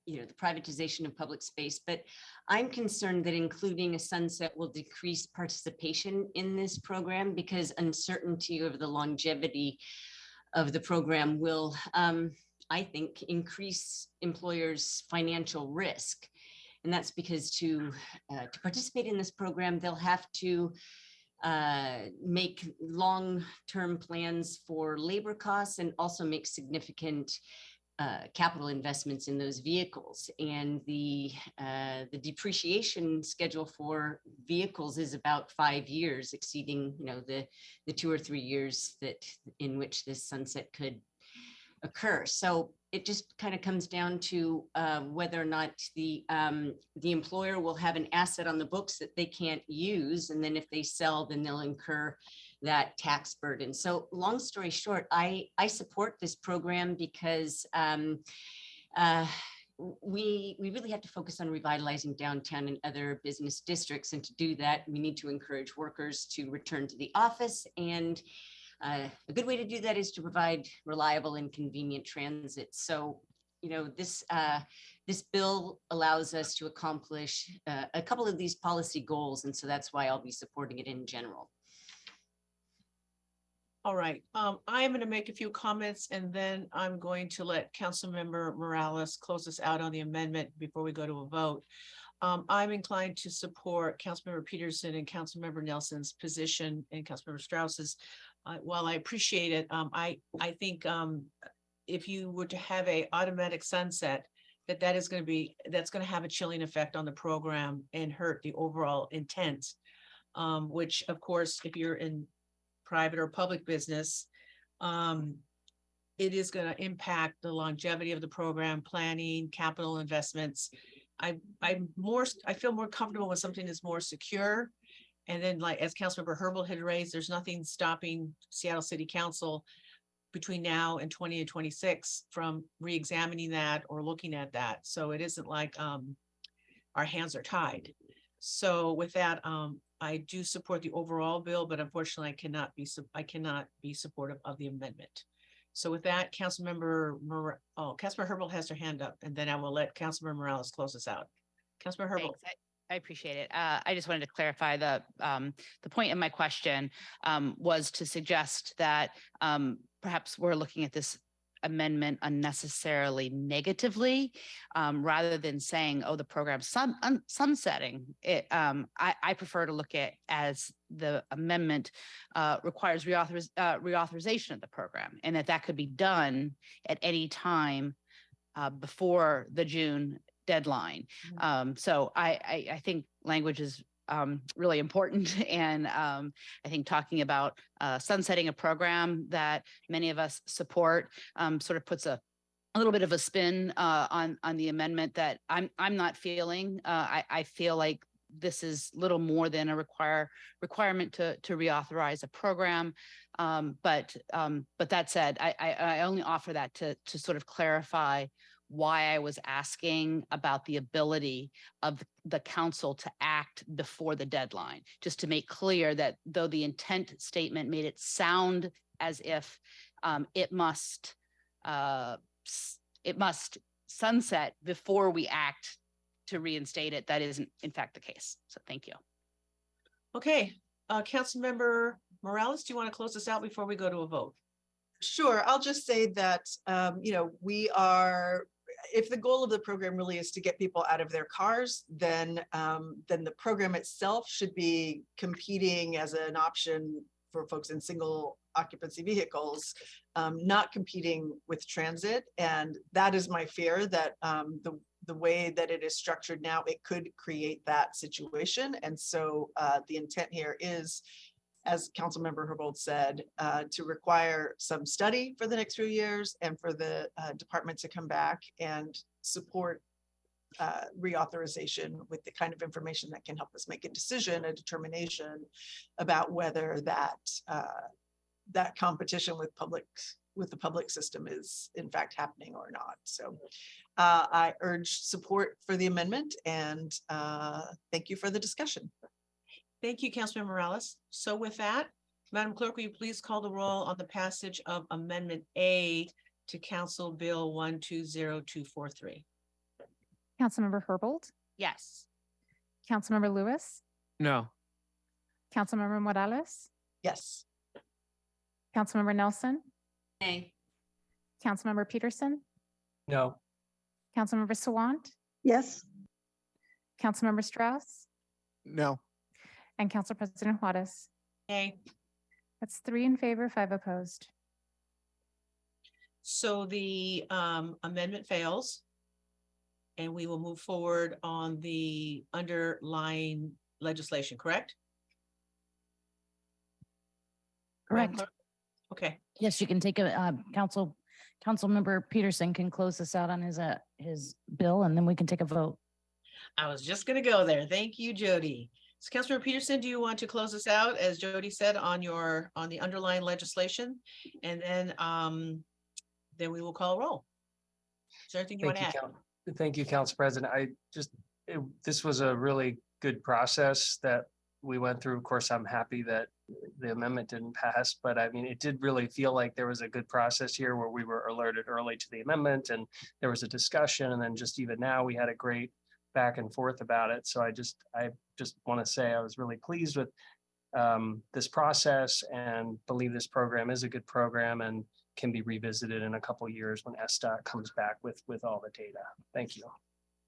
the privatization of public space, but I'm concerned that including a sunset will decrease participation in this program, because uncertainty over the longevity of the program will, I think, increase employers' financial risk. And that's because to participate in this program, they'll have to make long-term plans for labor costs and also make significant capital investments in those vehicles. And the depreciation schedule for vehicles is about 5 years, exceeding the 2 or 3 years in which this sunset could occur. So it just kind of comes down to whether or not the employer will have an asset on the books that they can't use, and then if they sell, then they'll incur that tax burden. So long story short, I support this program because we really have to focus on revitalizing downtown and other business districts. And to do that, we need to encourage workers to return to the office. And a good way to do that is to provide reliable and convenient transit. So, this bill allows us to accomplish a couple of these policy goals. And so that's why I'll be supporting it in general. All right, I am going to make a few comments, and then I'm going to let Councilmember Morales close us out on the amendment before we go to a vote. I'm inclined to support Councilmember Peterson and Councilmember Nelson's position and Councilmember Strauss's. While I appreciate it, I think if you were to have a automatic sunset, that's going to have a chilling effect on the program and hurt the overall intent. Which of course, if you're in private or public business, it is going to impact the longevity of the program, planning, capital investments. I feel more comfortable with something that's more secure. And then, like as Councilmember Herbold had raised, there's nothing stopping Seattle City Council between now and 2026 from re-examining that or looking at that. So it isn't like our hands are tied. So with that, I do support the overall bill, but unfortunately I cannot be supportive of the amendment. So with that, Councilmember Herbold has her hand up, and then I will let Councilmember Morales close us out. Councilmember Herbold. Thanks. I appreciate it. I just wanted to clarify the point of my question was to suggest that perhaps we're looking at this amendment unnecessarily negatively, rather than saying, oh, the program's sunsetting. I prefer to look at as the amendment requires reauthorization of the program, and that could be done at any time before the June deadline. So I think language is really important. And I think talking about sunsetting a program that many of us support sort of puts a little bit of a spin on the amendment that I'm not feeling. I feel like this is little more than a requirement to reauthorize a program. But that said, I only offer that to sort of clarify why I was asking about the ability of the council to act before the deadline, just to make clear that though the intent statement made it sound as if it must sunset before we act to reinstate it, that isn't in fact the case. So thank you. Okay, Councilmember Morales, do you want to close this out before we go to a vote? Sure. I'll just say that, if the goal of the program really is to get people out of their cars, then the program itself should be competing as an option for folks in single occupancy vehicles, not competing with transit. And that is my fear, that the way that it is structured now, it could create that situation. And so the intent here is, as Councilmember Herbold said, to require some study for the next few years and for the department to come back and support reauthorization with the kind of information that can help us make a decision, a determination about whether that competition with the public system is in fact happening or not. So I urge support for the amendment, and thank you for the discussion. Thank you, Councilmember Morales. So with that, Madam Clerk, will you please call the roll on the passage of Amendment A to Council Bill 120243? Councilmember Herbold, Yes. Councilmember Lewis, No. Councilmember Morales, Yes. Councilmember Nelson, Nay. Councilmember Peterson, No. Councilmember Sawant, Yes. Councilmember Strauss, No. and Council President Juarez. Nay. That's 3 in favor, 5 opposed. So the amendment fails, and we will move forward on the underlying legislation, correct? Madam Correct. Clerk? Okay. Yes, you can take a Councilmember Peterson can close this out on his bill, and then we can take a vote. I was just going to go there. Thank you, Jody. So Councilmember Peterson, do you want to close us out, as Jody said, on the underlying legislation? And then we will call roll. Is there anything you want to add? Thank you, Council President. This was a really good process that we went through. Of course, I'm happy that the amendment didn't pass, but I mean, it did really feel like there was a good process here where we were alerted early to the amendment and there was a discussion. And then just even now we had a great back and forth about it. So I just want to say I was really pleased with this process and believe this program is a good program and can be revisited in a couple of years when SDOT comes back with all the data. Thank you.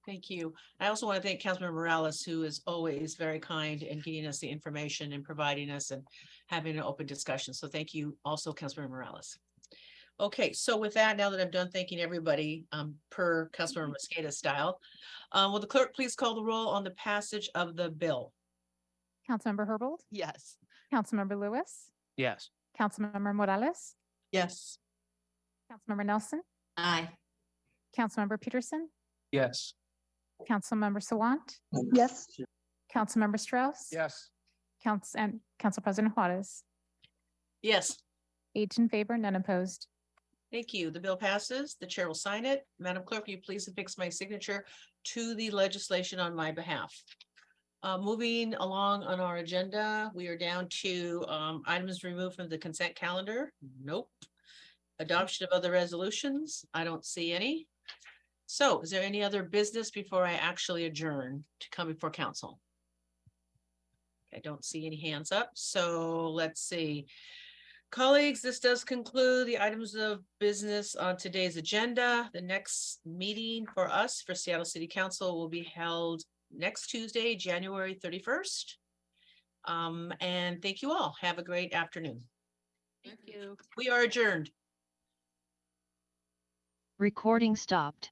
Thank you. I also want to thank Councilmember Morales, who is always very kind in getting us the information and providing us and having an open discussion. So thank you also, Councilmember Morales. Okay, so with that, now that I'm done thanking everybody per Councilmember Mosqueda style, will the clerk please call the roll on the passage of the bill? Councilmember Herbold, Yes. Councilmember Lewis, Yes. Councilmember Morales, Yes. Councilmember Nelson, Aye. Councilmember Peterson, Yes. Councilmember Sawant, Yes. Councilmember Strauss. Yes. Council President Juarez. Yes. 8 in favor, none opposed. Thank you. The bill passes. The chair will sign it. Madam Clerk, will you please affix my signature to the legislation on my behalf? Moving along on our agenda, we are down to items removed from the consent calendar. Nope. Adoption of other resolutions. I don't see any. So is there any other business before I actually adjourn to come before council? I don't see any hands up. So let's see. Colleagues, this does conclude the items of business on today's agenda. The next meeting for us for Seattle City Council will be held next Tuesday, January 31st. And thank you all. Have a great afternoon. Thank you. We are adjourned. Recording stopped.